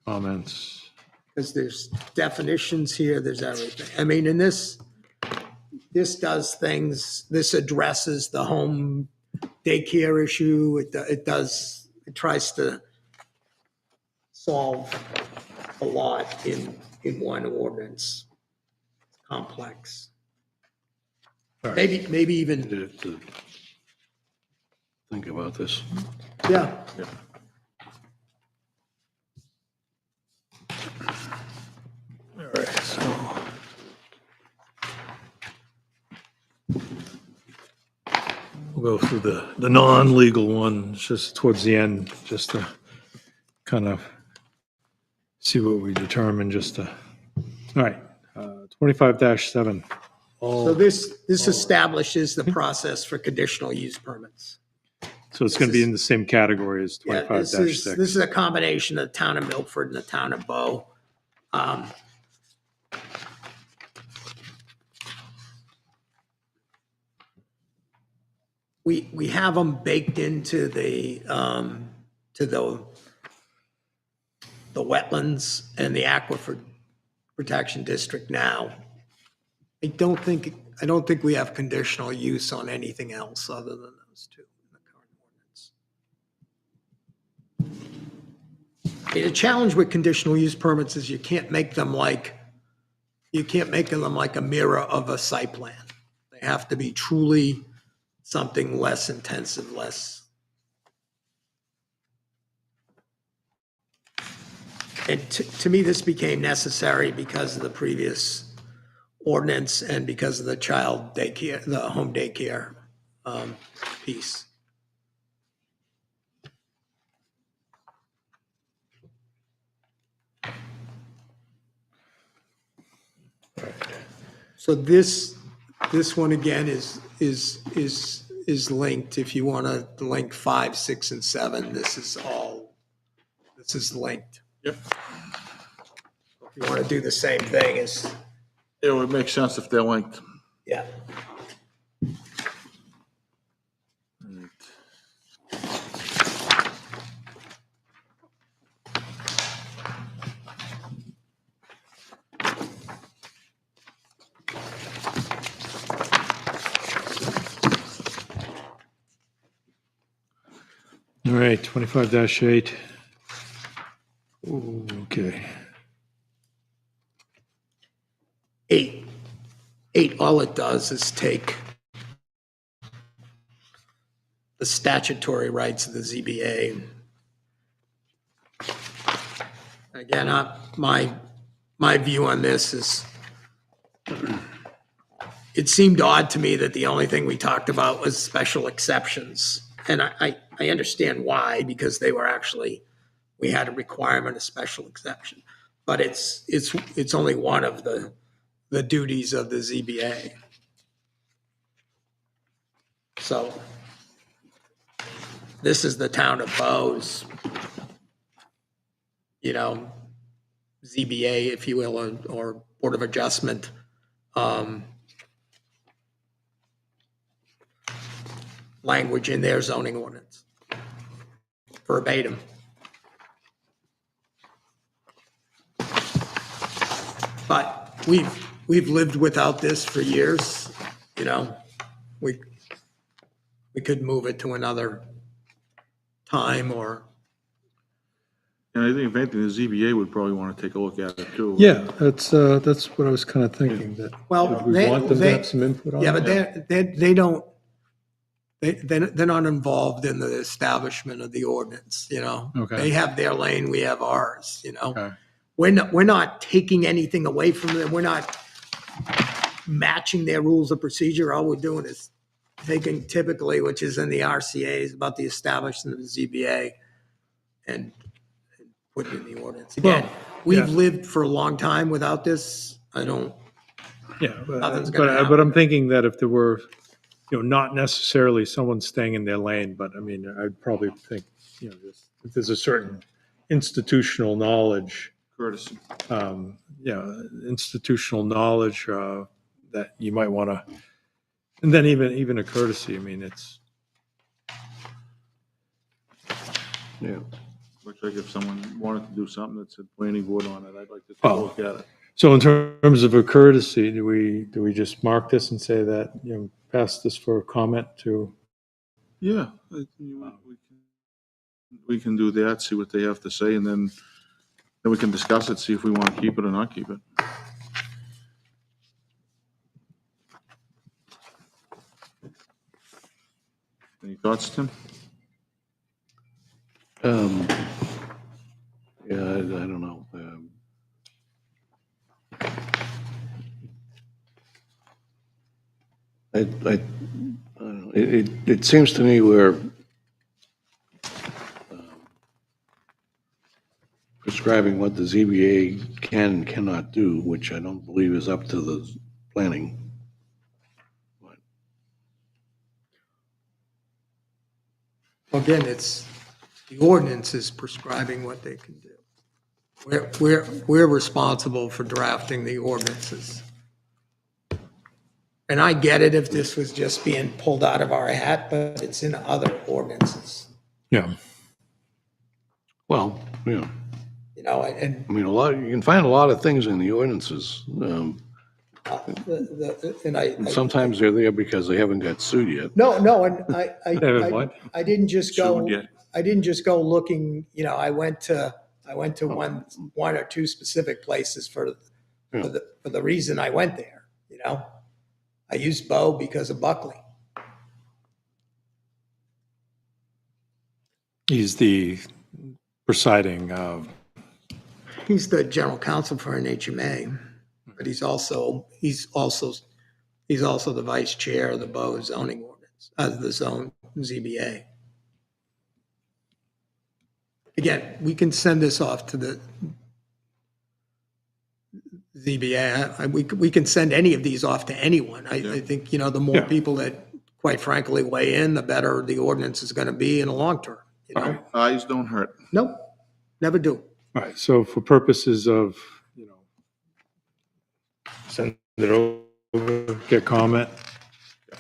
Comments. because there's definitions here, there's everything. I mean, and this does things, this addresses the home daycare issue. It tries to solve a lot in one ordinance. It's complex. All right. Maybe even, Did it to think about this. yeah. All right, so. We'll go through the non-legal ones just towards the end, just to kind of see what we determine, just to, all right, 25-7. So this establishes the process for conditional use permits. So it's going to be in the same category as Yeah, 25-6. this is a combination of the town of Milford and the town of Bow. We have them baked into the wetlands and the aquifer protection district now. I don't think we have conditional use on anything else other than those two in the current ordinance. I mean, the challenge with conditional use permits is you can't make them like a mirror of a site plan. They have to be truly something less intensive, less. And to me, this became necessary because of the previous ordinance and because of the child daycare, the home daycare piece. So this one again is linked. If you want to link 5, 6, and 7, this is linked. Yep. If you want to do the same thing as, It would make sense if they're linked. yeah. All right, 25-8. Okay. 8, all it does is take the statutory rights of the ZBA. Again, my view on this is, it seemed odd to me that the only thing we talked about was special exceptions. And I understand why, because they were actually, we had a requirement of special exception. But it's only one of the duties of the ZBA. So this is the town of Bowes, you know, ZBA, if you will, or Board of Adjustment. Language in their zoning ordinance. Verbatim. But we've lived without this for years, you know. We could move it to another time, or, And I think if anything, the ZBA would probably want to take a look at it too. Yeah, that's what I was kind of thinking, that well, we want them to have some input on yeah, it. but they don't, they're not involved in the establishment of the ordinance, you know? Okay. They have their lane, we have ours, you know? Okay. We're not taking anything away from them. We're not matching their rules of procedure. All we're doing is taking typically, which is in the RCA's about the establishment of the ZBA, and putting it in the ordinance. Again, Well, we've yeah. lived for a long time without this. I don't, Yeah, Nothing's gonna but happen. I'm thinking that if there were, not necessarily someone staying in their lane, but I mean, I'd probably think, just if there's a certain institutional knowledge, Courtesy. institutional knowledge that you might want to, and then even a courtesy. I mean, it's, Yeah. Looks like if someone wanted to do something that said planning board on it, I'd like to take a Oh. look at it. so in terms of a courtesy, do we just mark this and say that, pass this for comment to? Yeah, we can do that, see what they have to say, and then we can discuss it, see if we want to keep it or not keep it. Any thoughts, Tim? Yeah, I don't know. I don't know. It seems to me we're prescribing what the ZBA can and cannot do, which I don't believe is up to the planning. again, it's, the ordinance is prescribing what they can do. We're responsible for drafting the ordinances. And I get it if this was just being pulled out of our hat, but it's in other ordinances, Yeah. Well, yeah, you know, and I mean, you can find a lot of things in the ordinances. and And sometimes they're there because they haven't got sued yet. No, and What? I didn't just go, Sued yet. I didn't just go looking, I went to one or two specific places for the reason I went there, I used Bo because of Buckley. He's the presiding, He's the general counsel for NHMA, but he's also the vice chair of the Bo zoning ordinance, the zone ZBA. Again, we can send this off to the ZBA. We can send any of these off to anyone. I think, the more Yeah. people that, quite frankly, weigh in, the better the ordinance is going to be in the long term. Eyes don't hurt. Nope, never do. all right, so for purposes of, send it over, get comment,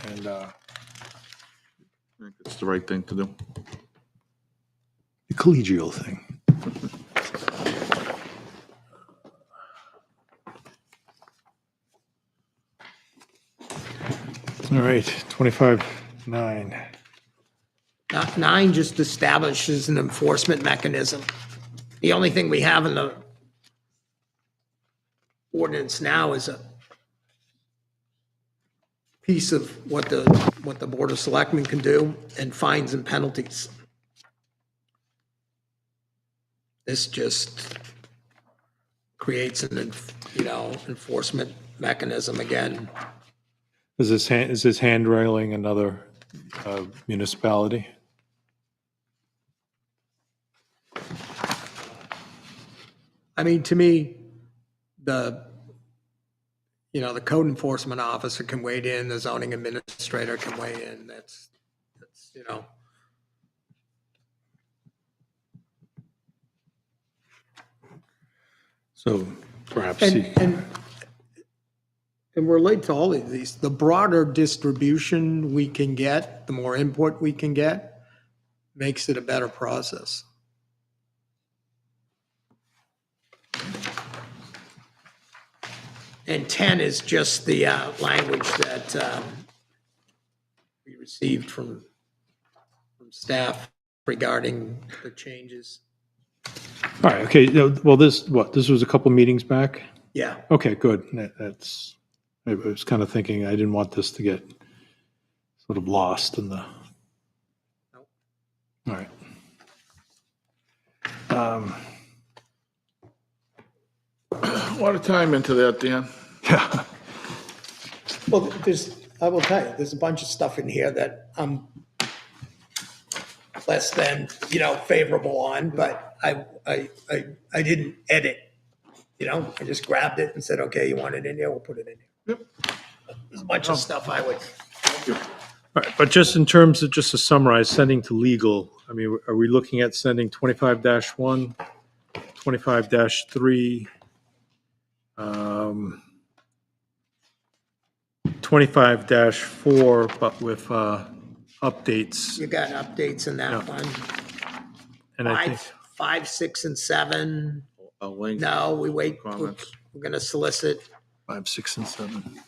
and, I think it's the right thing to do. the collegial thing. All right, 25-9. 9 just establishes an enforcement mechanism. The only thing we have in the ordinance now is a piece of what the Board of Selectmen can do, and fines and penalties. This just creates an, enforcement mechanism again. Is this handrailing another municipality? I mean, to me, the code enforcement officer can weigh in, the zoning administrator can weigh in, that's, So perhaps and, and, and relate to all of these, the broader distribution we can get, the more input we can get, makes it a better process. And 10 is just the language that we received from staff regarding the changes. all right, okay, well, this was a couple meetings back? Yeah, Okay, good. That's, I was kind of thinking I didn't want this to get sort of lost in the. Nope. All right. A lot of time into that, Dan. Yeah. well, I will tell you, there's a bunch of stuff in here that I'm less than, favorable on, but I didn't edit, I just grabbed it and said, okay, you want it in there, we'll put it in there. Yep. There's a bunch of stuff I would, All right, but just in terms of, just to summarize, sending to legal, I mean, are we looking at sending 25-1, 25-3, 25-4, but with updates? you got updates in that Yeah. one. And I think, 5, 6, and 7, A link. no, we wait, we're Comments. going to solicit, 5, 6, and 7.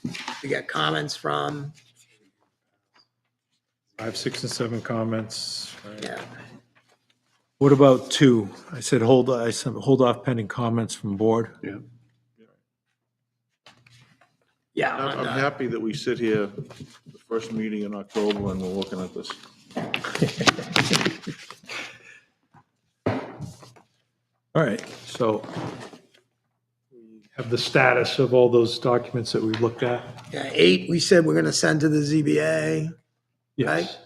we get comments from, 5, 6, and 7 comments. Right. yeah. What about 2? I said hold off pending comments from board. Yeah. Yeah, I'm on I'm the- happy that we sit here, the first meeting in October, and we're looking at this. All right, so we have the status of all those documents that we looked at? yeah, 8, we said we're going to send to the ZBA. Yes. Right.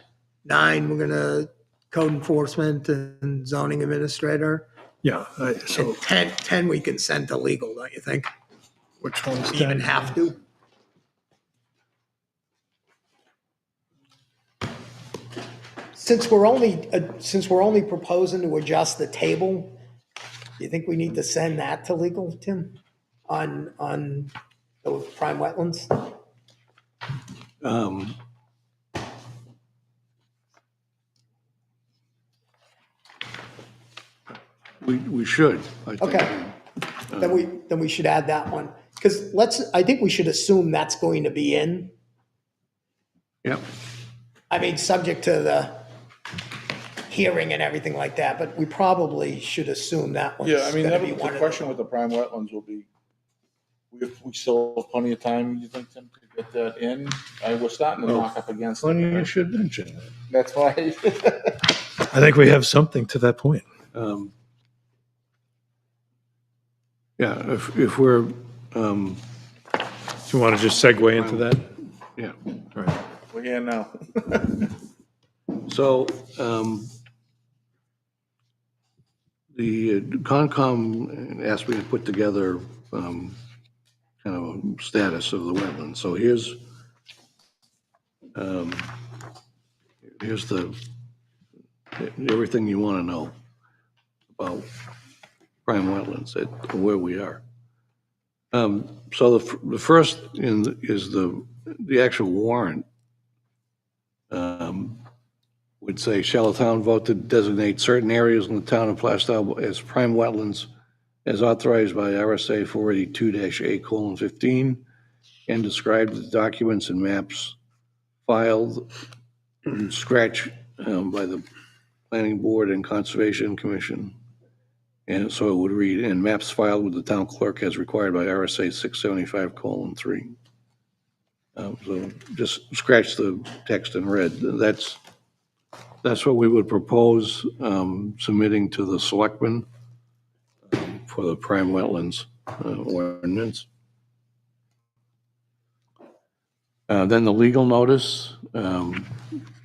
9, we're going to code enforcement and zoning administrator. Yeah, so And 10 we can send to legal, don't you think? which one's We even 10? have to. Since we're only proposing to adjust the table, do you think we need to send that to legal, Tim? On the prime wetlands? Um, We should, I think. Okay. Then we should add that one. Because I think we should assume that's going to be in. Yep. I mean, subject to the hearing and everything like that, but we probably should assume that one's Yeah, I mean, gonna that be was one the of question with the prime wetlands will be, we still have plenty of time, you think, Tim, to get that in? We're starting to Oh, knock up against Funny you it. should mention that. That's why. I think we have something to that point. Yeah, if we're, Do you want to just segue into that? yeah. All right. We're here now. So, the Concom asked me to put together kind of a status of the wetlands. So here's the, everything you want to know about prime wetlands, where we are. So the first is the actual warrant. Would say, shall the town vote to designate certain areas in the town of Plastow as prime wetlands as authorized by RSA 482-A:15 and describe the documents and maps filed and scratch by the Planning Board and Conservation Commission. And so it would read, and maps filed with the town clerk as required by RSA 675:3. So just scratch the text in red. That's what we would propose submitting to the selectmen for the prime wetlands ordinance. Then the legal notice, and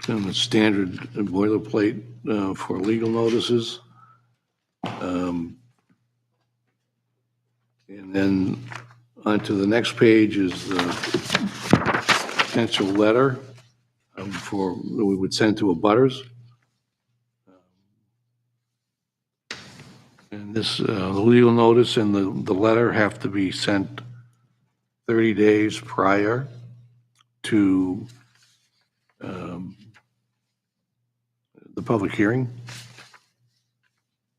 the standard boilerplate for legal notices. And then onto the next page is the potential letter that we would send to abutters. And this, the legal notice and the letter have to be sent 30 days prior to the public hearing.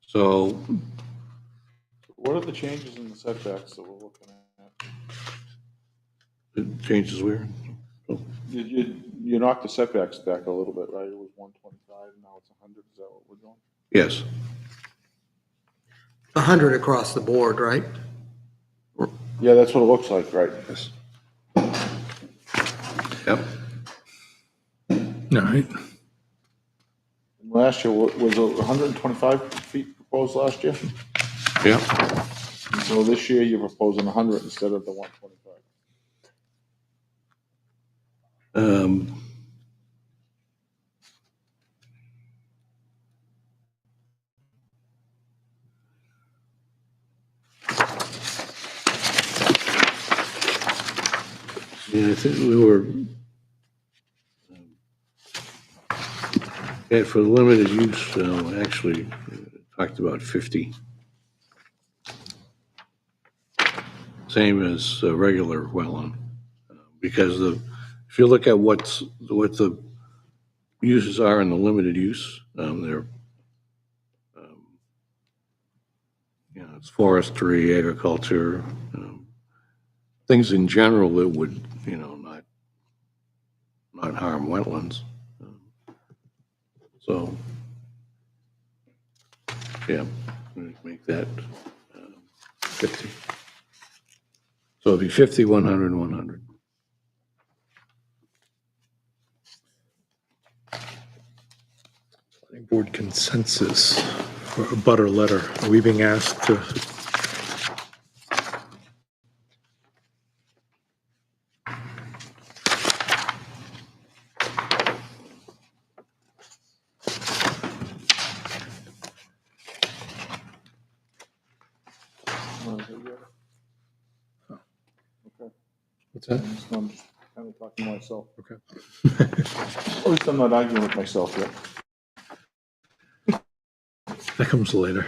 So What are the changes in the setbacks that we're looking at? it changes where? You knocked the setbacks back a little bit, right? It was 125, now it's 100, is that what we're doing? Yes. 100 across the board, right? Yeah, that's what it looks like, right? Yes. Yep. All right. And last year, was it 125 feet proposed last year? Yep. So this year, you're proposing 100 instead of the 125. Yeah, I think we were, yeah, for the limited use, actually talked about 50. Same as regular wetland. Because if you look at what the uses are in the limited use, they're, it's forestry, agriculture, things in general that would, not harm wetlands. So, yeah, make that 50. So it'd be 50, 100, 100. Planning board consensus for a butter letter. Are we being asked to? Okay. What's that? I'm just kind of talking to myself. Okay. At least I'm not arguing with myself yet. That comes later.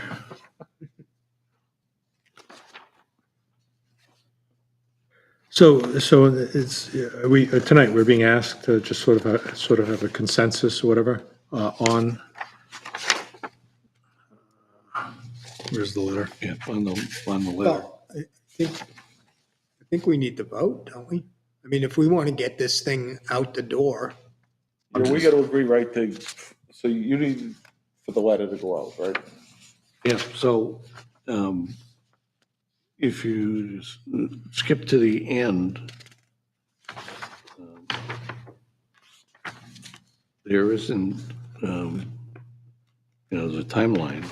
So it's, tonight, we're being asked to just sort of have a consensus or whatever, on, where's the letter? Yeah, on the letter. Well, I think we need to vote, don't we? I mean, if we want to get this thing out the door, Yeah, we got to agree, right, so you need for the letter to go out, right? Yeah, so if you skip to the end, there isn't, the timeline.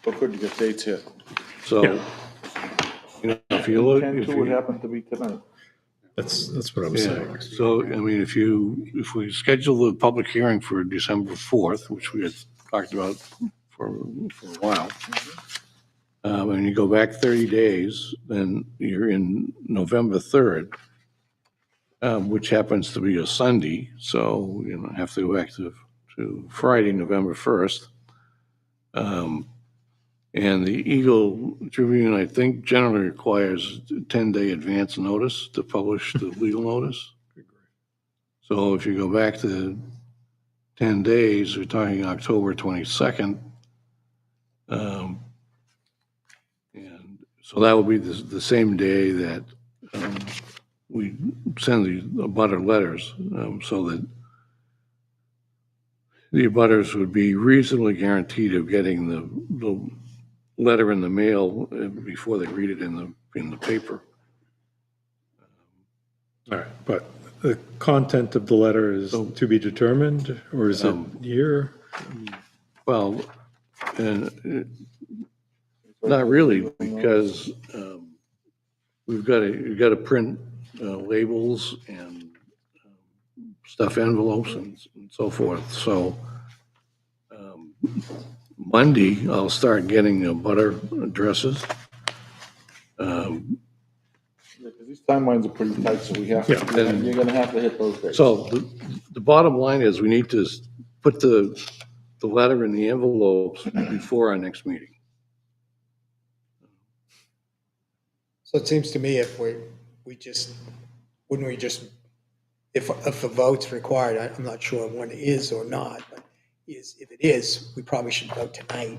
But could you get dates here? So, if you look. 10-2 would happen to be tonight. That's what I was Yeah, saying. so, I mean, if we schedule the public hearing for December 4th, which we had talked about for a while, and you go back 30 days, then you're in November 3rd, which happens to be a Sunday, so you don't have to go back to Friday, November 1st. And the Eagle Tribune, I think, generally requires 10-day advance notice to publish the legal notice. So if you go back to 10 days, we're talking October 22nd. And so that will be the same day that we send the abutter letters, so that the abutters would be reasonably guaranteed of getting the letter in the mail before they read it in the paper. All right, but the content of the letter is to be determined, or is it here? Well, and not really, because you've got to print labels and stuff envelopes and so forth. So Monday, I'll start getting butter addresses. Because these timelines are pretty tight, so we have, Yeah. you're gonna have to hit those dates. So the bottom line is we need to put the letter in the envelopes before our next meeting. So it seems to me if wouldn't we just, if a vote's required, I'm not sure one is or not, but if it is, we probably should vote tonight.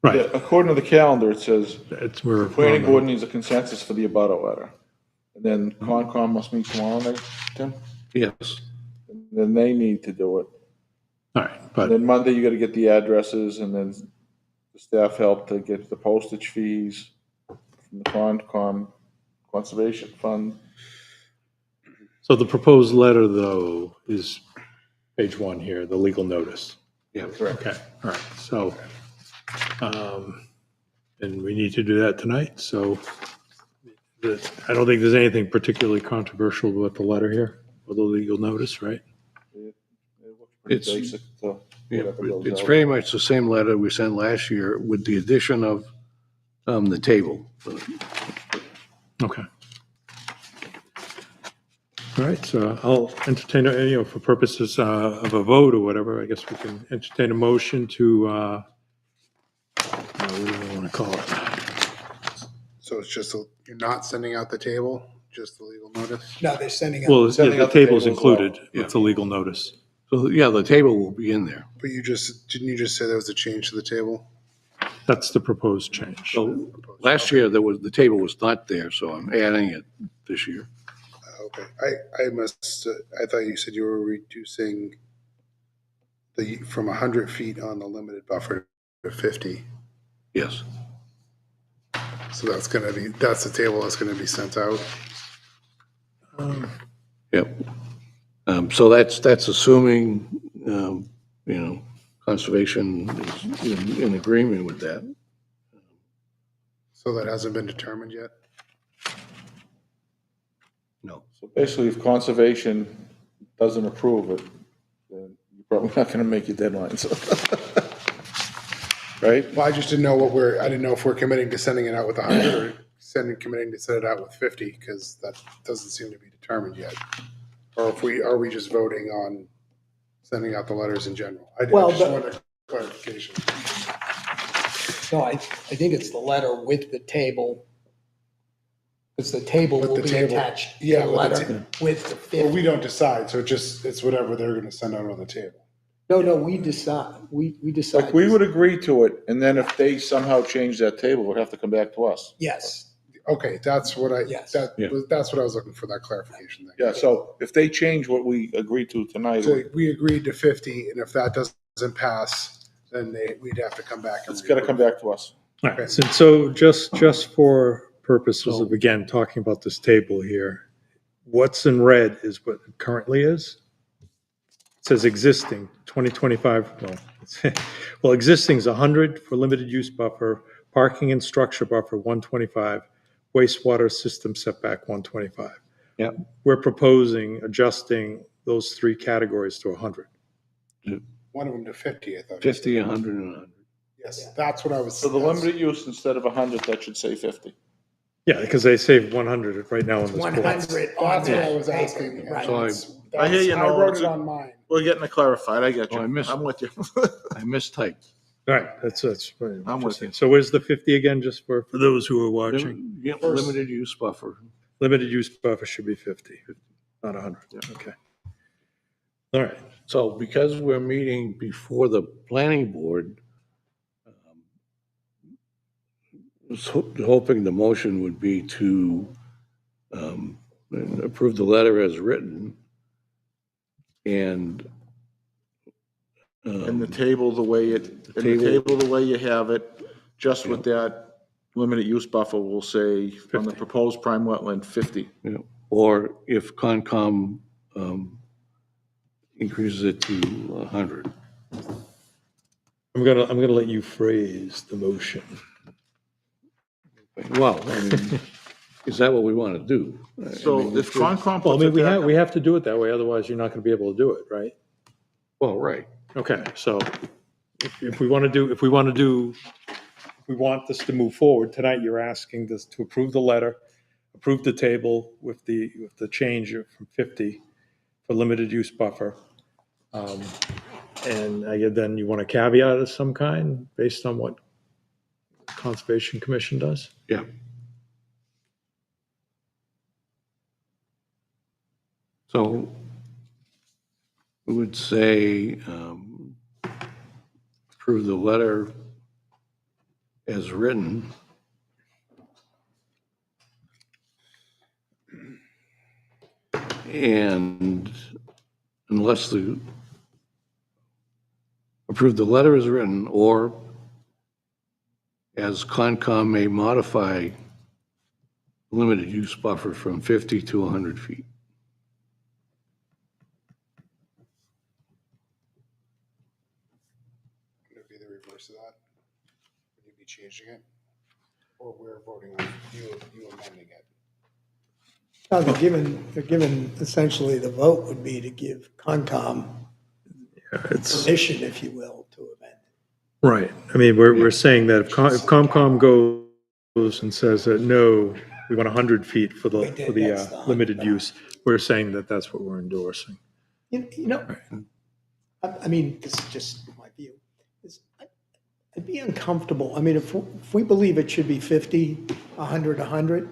Yeah, Right, according to the calendar, it says, it's where. the planning board needs a consensus for the abutter letter. And then Concom must meet tomorrow night, Tim? Yes. And then they need to do it. All right, And but, then Monday, you gotta get the addresses, and then the staff help to get the postage fees from the Concom Conservation Fund. so the proposed letter, though, is page 1 here, the legal notice. Yeah. Correct. Okay, all right, so, and we need to do that tonight, so I don't think there's anything particularly controversial about the letter here, or the legal notice, right? It looks pretty It's- basic to Yeah, whatever goes it's out. very much the same letter we sent last year with the addition of the table. Okay. All right, so I'll entertain, for purposes of a vote or whatever, I guess we can entertain a motion to, what do we want to call it? So it's just, you're not sending out the table, just the legal notice? No, they're sending out, Well, yeah, Sending the out the table's table as well. included with the legal notice. So, yeah, the table will be in there. But didn't you just say there was a change to the table? That's the proposed change. So last year, the table was not there, so I'm adding it this year. Okay, I thought you said you were reducing from 100 feet on the limited buffer to 50. Yes. So that's the table that's gonna be sent out. Yep. So that's assuming, conservation is in agreement with that. So that hasn't been determined yet? No. So basically, if conservation doesn't approve it, then you're probably not gonna make your deadline, so. Right? Well, I just didn't know I didn't know if we're committing to sending it out with 100 or committing to send it out with 50, because that doesn't seem to be determined yet. Or are we just voting on sending out the letters in general? I Well, just wanted clarification. no, I think it's the letter with the table. Because the table With will the be table. attached to Yeah, the with the letter with the Well, 50. we don't decide, so it's whatever they're gonna send out on the table. No, we decide, we decide. Like, we would agree to it, and then if they somehow change that table, it would have to come back to us. Yes, Okay, that's what Yes. that's what I was looking for, that clarification thing. Yeah, so if they change what we agreed to tonight, So we agreed to 50, and if that doesn't pass, then we'd have to come back. it's gotta come back to us. All right, so just for purposes of, again, talking about this table here, what's in red is what it currently is. It says existing, 2025, well, existing is 100 for limited use buffer, parking and structure buffer 125, wastewater system setback 125. Yep. We're proposing adjusting those 3 categories to 100. One of them to 50, I thought. 50, 100, and 100. Yes, that's what I was. So the limited use, instead of 100, that should say 50. Yeah, because they save 100 right now in this point. 100 on That's what I that was paper, asking. right. So I hear you, I Noel, wrote it's it a- on mine. We're getting it clarified, I get you. Oh, I missed- I'm with you. I mistyped. All right, that's very I'm with interesting. you. So where's the 50 again, just for those who are watching? Yeah, limited use buffer. Limited use buffer should be 50, not 100. Okay. All right, So because we're meeting before the planning board, was hoping the motion would be to approve the letter as written and And the table, the way you have it, just with that limited use buffer, will say on the 50. proposed prime wetland, 50. yeah, or if Concom increases it to 100. I'm gonna let you phrase the motion. Well, I mean, is that what we want to do? I So mean, if Concom Well, I puts mean, it we back, have to do it that way, otherwise you're not gonna be able to do it, right? Well, right. Okay, so if we want this to move forward, tonight you're asking this to approve the letter, approve the table with the change from 50 for limited use buffer. And then you want a caveat of some kind based on what Conservation Commission does? Yeah. So we would say approve the letter as written. And unless approve the letter as written, or as Concom may modify limited use buffer from 50 to 100 feet. Would it be the reverse of that? Would you be changing it? Or we're voting on you amending it? No, they're given, essentially, the vote would be to give Concom It's, permission, if you will, to amend. right. I mean, we're saying that if Comcom goes and says that, no, we want 100 feet for We the did, that's the 100. limited use, we're saying that that's what we're endorsing. You know, I mean, this is just my view. I'd be uncomfortable. I mean, if we believe it should be 50, 100, 100,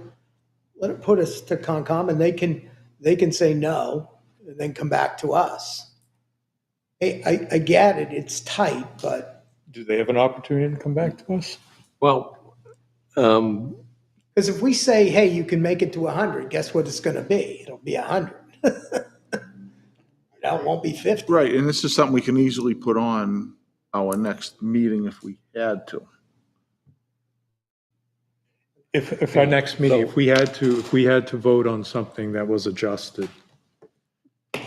let it put us to Concom and they can say no and then come back to us. I get it, it's tight, but, Do they have an opportunity to come back to us? Well, because if we say, hey, you can make it to 100, guess what it's gonna be? It'll be 100. You know, it won't be 50. right, and this is something we can easily put on our next meeting if we had to. If our next meeting, if we had to vote on something that was adjusted,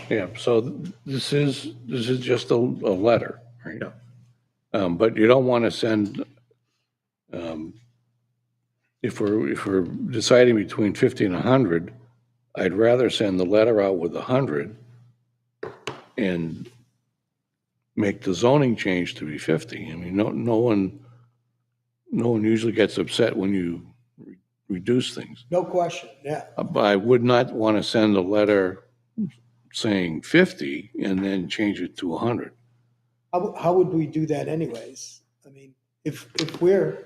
yeah, so this is just a letter, right? Yeah. But you don't want to send, if we're deciding between 50 and 100, I'd rather send the letter out with 100 and make the zoning change to be 50. I mean, no one usually gets upset when you reduce things. No question, yeah. But I would not want to send a letter saying 50 and then change it to 100. How would we do that anyways? I mean, if we're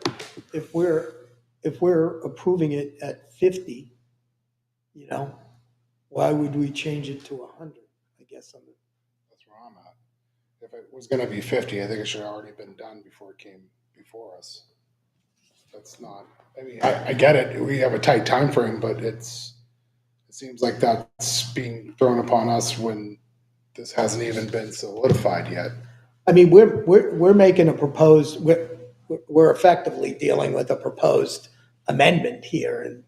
approving it at 50, you know, why would we change it to 100? I guess That's where I'm at. If it was gonna be 50, I think it should have already been done before it came before us. That's not, I mean, I get it, we have a tight time frame, but it seems like that's being thrown upon us when this hasn't even been solidified yet. I mean, we're making a proposed, we're effectively dealing with a proposed amendment here and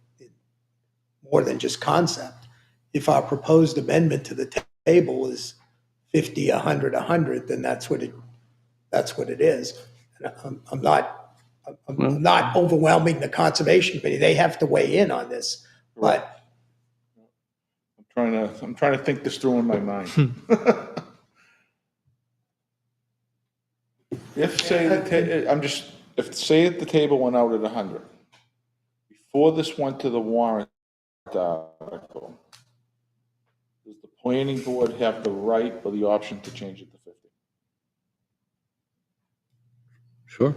more than just concept. If our proposed amendment to the table is 50, 100, 100, then that's what it is. And I'm not overwhelming the Conservation Committee. They have to weigh in on this, but I'm trying to think this through in my mind. If say the table went out at 100, before this went to the warrant article, does the planning board have the right or the option to change it to 50? Sure.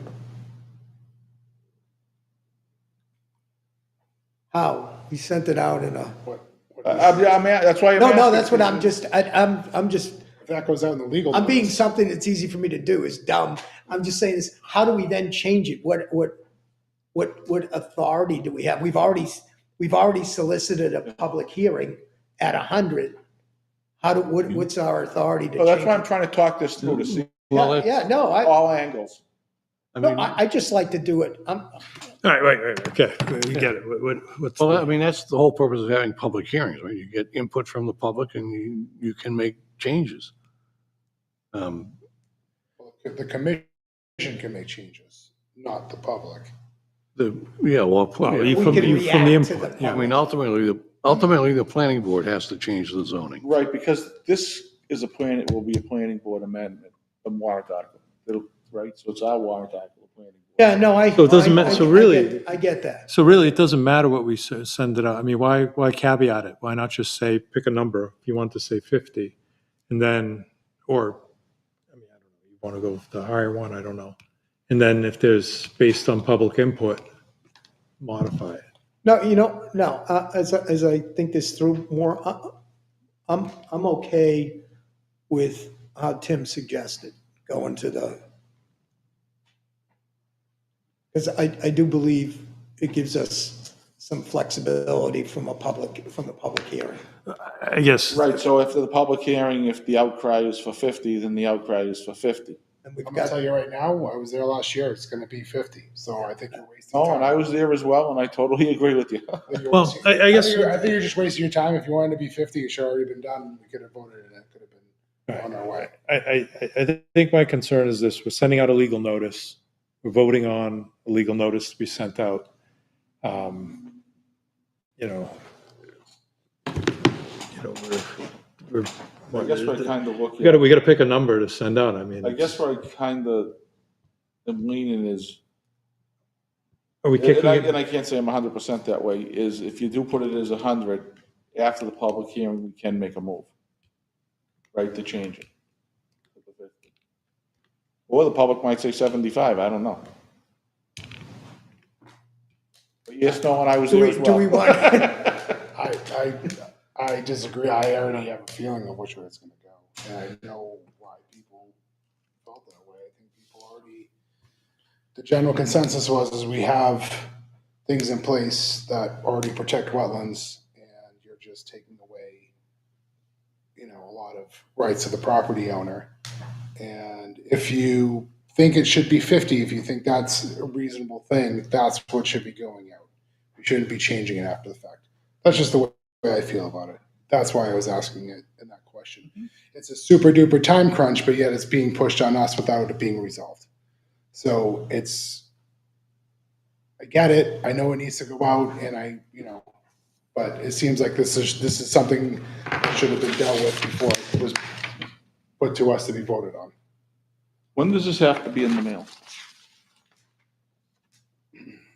how? We sent it out in a, What That's why I'm no, asking. that's what I'm just, if that goes out in the legal? I'm being notice? something that's easy for me to do is dumb. I'm just saying is, how do we then change it? What authority do we have? We've already solicited a public hearing at 100. What's our authority to Well, that's change why I'm it? trying to talk this through to see Well, Yeah, it's- yeah, no, all angles. I No, mean, I just like to do it. All right, okay, you get it. What's well, I the- mean, that's the whole purpose of having public hearings, right? You get input from the public and you can make changes. Um, The commission can make changes, not the public. Yeah, well, Well, yeah. you We from, can you from the react to input, the yeah. I mean, ultimately, the planning board has to change the zoning. Right, because this is it will be a planning board amendment, a warrant article. Right, so it's our warrant article, planning board. Yeah, no, I. So it doesn't I- ma- so I really- get- I get that. So really, it doesn't matter what we send it out. I mean, why caveat it? Why not just say, pick a number, if you want to say 50, and then, or, I mean, I don't know, you want to go with the higher one, I don't know. And then if there's, based on public input, modify it. No, no, as I think this through more, I'm okay with how Tim suggested, going to because I do believe it gives us some flexibility from the public hearing. I guess, Right, so if the public hearing, if the outcry is for 50, then the outcry is for 50. And we've I'm gonna got, tell you right now, I was there last year, it's gonna be 50, so I think you're wasting Oh, time. and I was there as well, and I totally agree with you. I think you're Well, wasting- I guess- I think you're just wasting your time. If you wanted to be 50, it should already been done. We could have voted and it could have been on our way. I think my concern is this, we're sending out a legal notice, we're voting on a legal notice to be sent out. You know, we're. I guess we're kind of We looking. gotta pick a number to send out, I mean. I guess where I kind of am leaning is, Are we kicking and it? I can't say I'm 100% that way, is if you do put it as 100, after the public hearing, we can make a move, right, to change it. Or the public might say 75, I don't know. But yes, no, and I was do there we, as well. do we want, I disagree. I already have a feeling of which way it's gonna go. And I know why people felt that way. I think people already, the general consensus is we have things in place that already protect wetlands and you're just taking away, a lot of rights of the property owner. And if you think it should be 50, if you think that's a reasonable thing, that's what should be going out. We shouldn't be changing it after the fact. That's just the way I feel about it. That's why I was asking it in that question. It's a super duper time crunch, but yet it's being pushed on us without it being resolved. So I get it. I know it needs to go out and but it seems like this is something that should have been dealt with before it was put to us to be voted on. When does this have to be in the mail?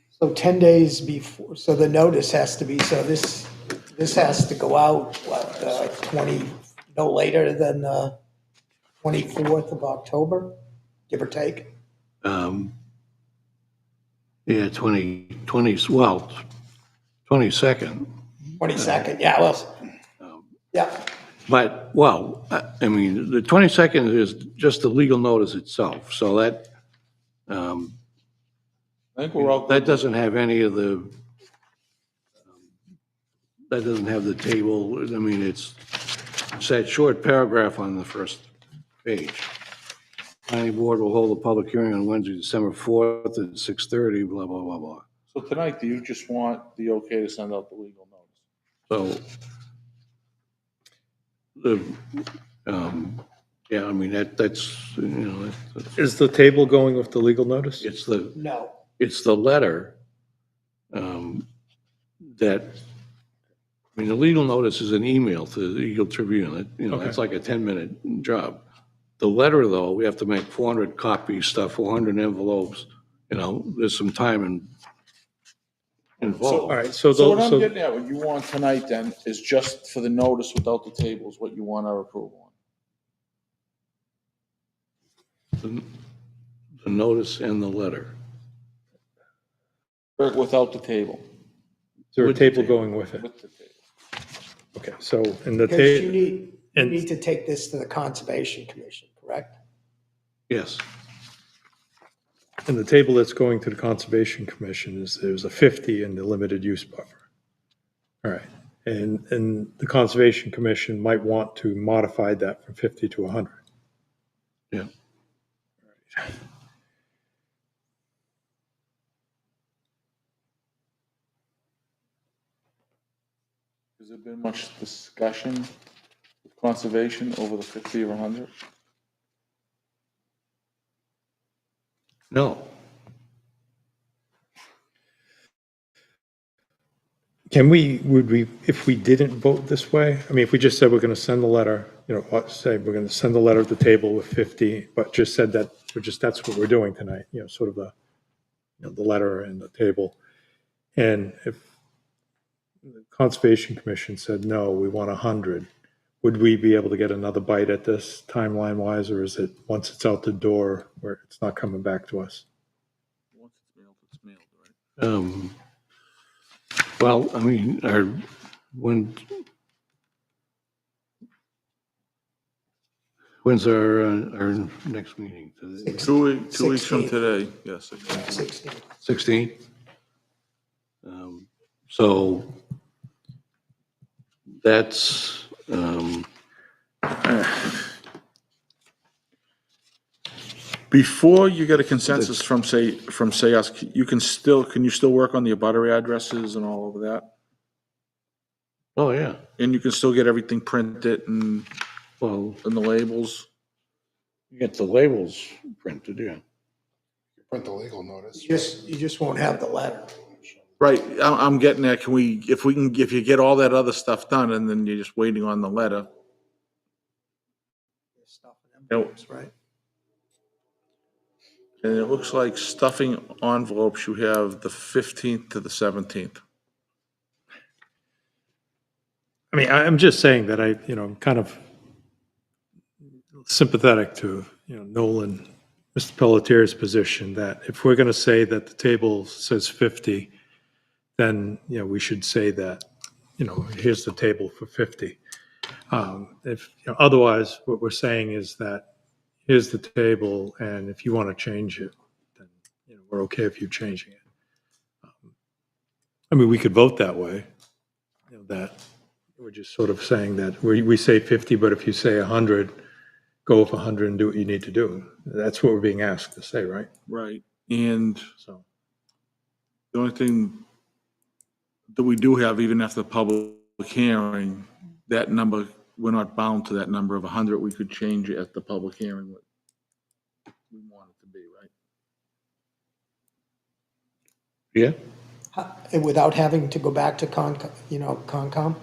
so 10 days before, so the notice has to be, so this has to go out, 20, no later than 24th of October, give or take? Yeah, 22nd. 22nd, yeah, well, yeah, But, well, I mean, the 22nd is just the legal notice itself, so that, I think we're all. that doesn't have any of the, that doesn't have the table, I mean, it's that short paragraph on the first page. Planning board will hold a public hearing on Wednesday, December 4th at 6:30, blah, blah, blah, blah. So tonight, do you just want the okay to send out the legal notice? So, yeah, I mean, that's, Is the table going with the legal notice? no. it's the letter that, I mean, the legal notice is an email to the Eagle Tribune. That's like a 10-minute job. The letter, though, we have to make 400 copies, stuff 400 envelopes, there's some time involved. All right, so So what I'm so getting at, what you want tonight then is just for the notice without the tables, what you want our approval on. The notice and the letter. Or without the table, is there a with the table table. going with it? with the table. Okay, so in the Because table, you and- need to take this to the Conservation Commission, correct? Yes, in the table that's going to the Conservation Commission there's a 50 in the limited use buffer. All right, and the Conservation Commission might want to modify that from 50 to 100. yeah. Has there been much discussion with conservation over the 50 or 100? No. Would we, if we didn't vote this way, I mean, if we just said we're going to send the letter, say we're going to send the letter at the table with 50, but just said that, that's what we're doing tonight, sort of the letter and the table. And if the Conservation Commission said, no, we want 100, would we be able to get another bite at this timeline wise, or is it, once it's out the door, where it's not coming back to us? Once it's mailed, right? Well, I mean, when's our next meeting? 2 weeks from 16th. today, yes. 16. 16? So that's, Before you get a consensus from say us, can you still work on the abutter addresses and all of that? oh, yeah, And you can still get everything printed and well, the labels? you get the labels printed, yeah. Print the legal notice. You just won't have the letter. Right, I'm getting that, if you get all that other stuff done and then you're just waiting on the letter. Stuff in envelopes, right? And it looks like stuffing envelopes, you have the 15th to the 17th. I mean, I'm just saying that I'm kind of sympathetic to, Nolan, Mr. Pelletier's position that if we're going to say that the table says 50, then, we should say that, here's the table for 50. Otherwise, what we're saying is that here's the table, and if you want to change it, then, we're okay if you're changing it. I mean, we could vote that way, that we're just sort of saying that we say 50, but if you say 100, go with 100 and do what you need to do. That's what we're being asked to say, right? Right, and So, the only thing that we do have, even after the public hearing, that number, we're not bound to that number of 100. We could change it at the public hearing what we want it to be, right? Yeah? And without having to go back to Concom?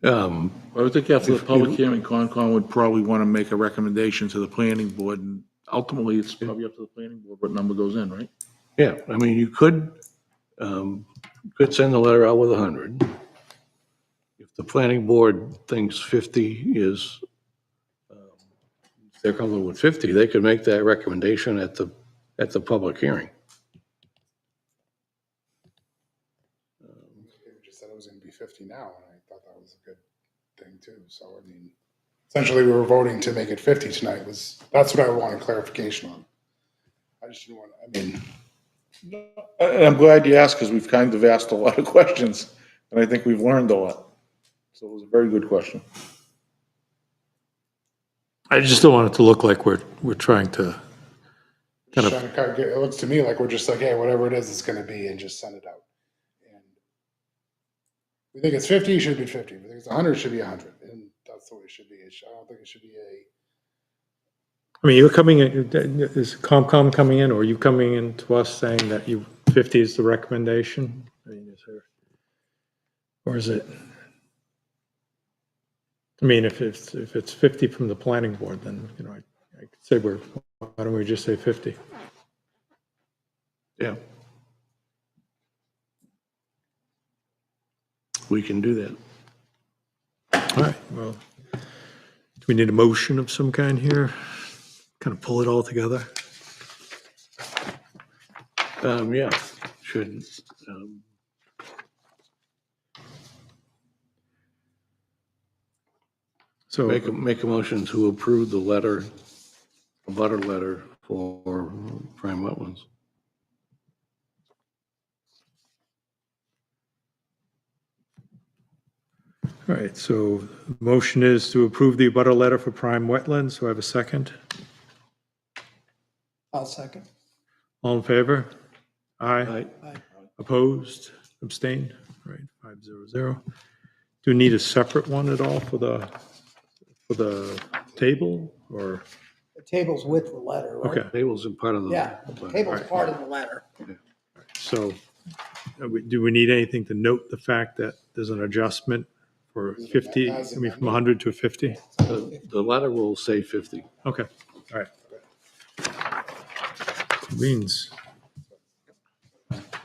I would think after the public hearing, Concom would probably want to make a recommendation to the planning board, and ultimately, it's probably up to the planning board what number goes in, right? Yeah, I mean, you could send the letter out with 100. If the planning board thinks 50 is, if they're comfortable with 50, they could make that recommendation at the public hearing. They just said it was going to be 50 now, and I thought that was a good thing too. So, I mean, essentially we were voting to make it 50 tonight that's what I wanted clarification on. I just didn't want, I mean, And I'm glad you asked, because we've kind of asked a lot of questions, and I think we've learned a lot. So it was a very good question. I just don't want it to look like we're trying to kind of, trying to it looks to me like we're just like, hey, whatever it is, it's going to be, and just send it out. And we think it's 50, it should be 50. If we think it's 100, it should be 100. And that's the way it should be. I don't think it should be I mean, you're coming in, is COMCOM coming in, or are you coming in to us saying that 50 is the recommendation? I mean, or is it? I mean, if it's 50 from the planning board, then, I could say why don't we just say 50? Yeah. We can do that. All right, well, do we need a motion of some kind here? Kind of pull it all together? Yeah, should, So, make a motion to approve the letter, a butter letter for prime wetlands. all right, so the motion is to approve the abutter letter for prime wetlands. Do I have a second? I'll second. All in favor? Aye. Aye. Aye. Opposed, abstained, right, 500. Do we need a separate one at all for the table, or, The table's with the letter, right? okay, Tables are part of the. Yeah, the table's part of the letter. so do we need anything to note the fact that there's an adjustment for 50, I mean, from 100 to 50? The letter will say 50. Okay, all right. Means.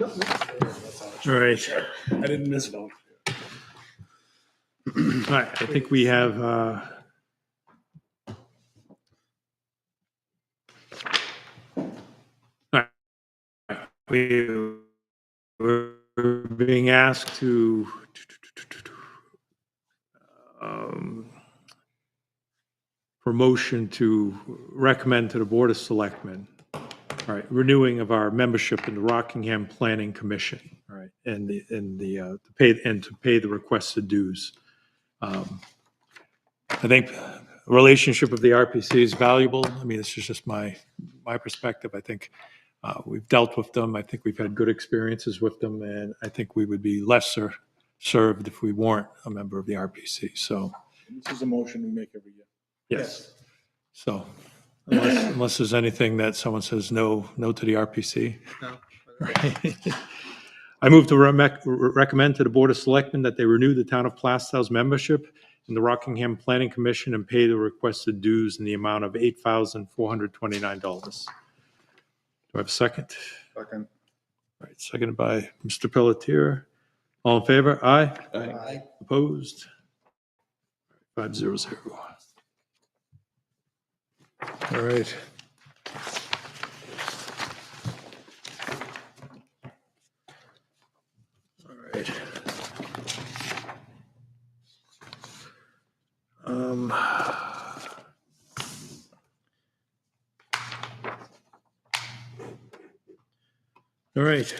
All right. I didn't miss it. All right, I think we have, all right, we're being asked to, for motion to recommend to the Board of Selectmen, all right, renewing of our membership in the Rockingham Planning Commission, all right, and to pay the requested dues. I think the relationship of the RPC is valuable. I mean, this is just my perspective. I think we've dealt with them. I think we've had good experiences with them, and I think we would be lesser served if we weren't a member of the RPC. So, This is a motion we make every year. yes. So, unless there's anything that someone says no to the RPC. No. I move to recommend to the Board of Selectmen that they renew the Town of Plastow's membership in the Rockingham Planning Commission and pay the requested dues in the amount of $8,429. Do I have a second? Second. All right, seconded by Mr. Pelletier. All in favor? Aye. Aye. Opposed? 500. All right. All right. All right,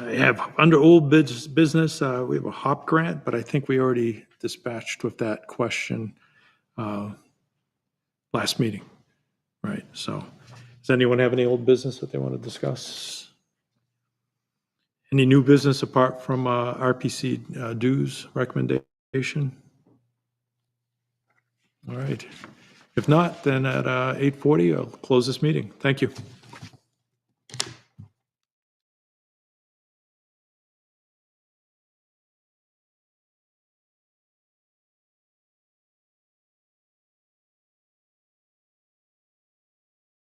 I have under old business, we have a HOP grant, but I think we already dispatched with that question last meeting, right? So does anyone have any old business that they want to discuss? Any new business apart from RPC dues recommendation? All right. If not, then at 8:40, I'll close this meeting. Thank you.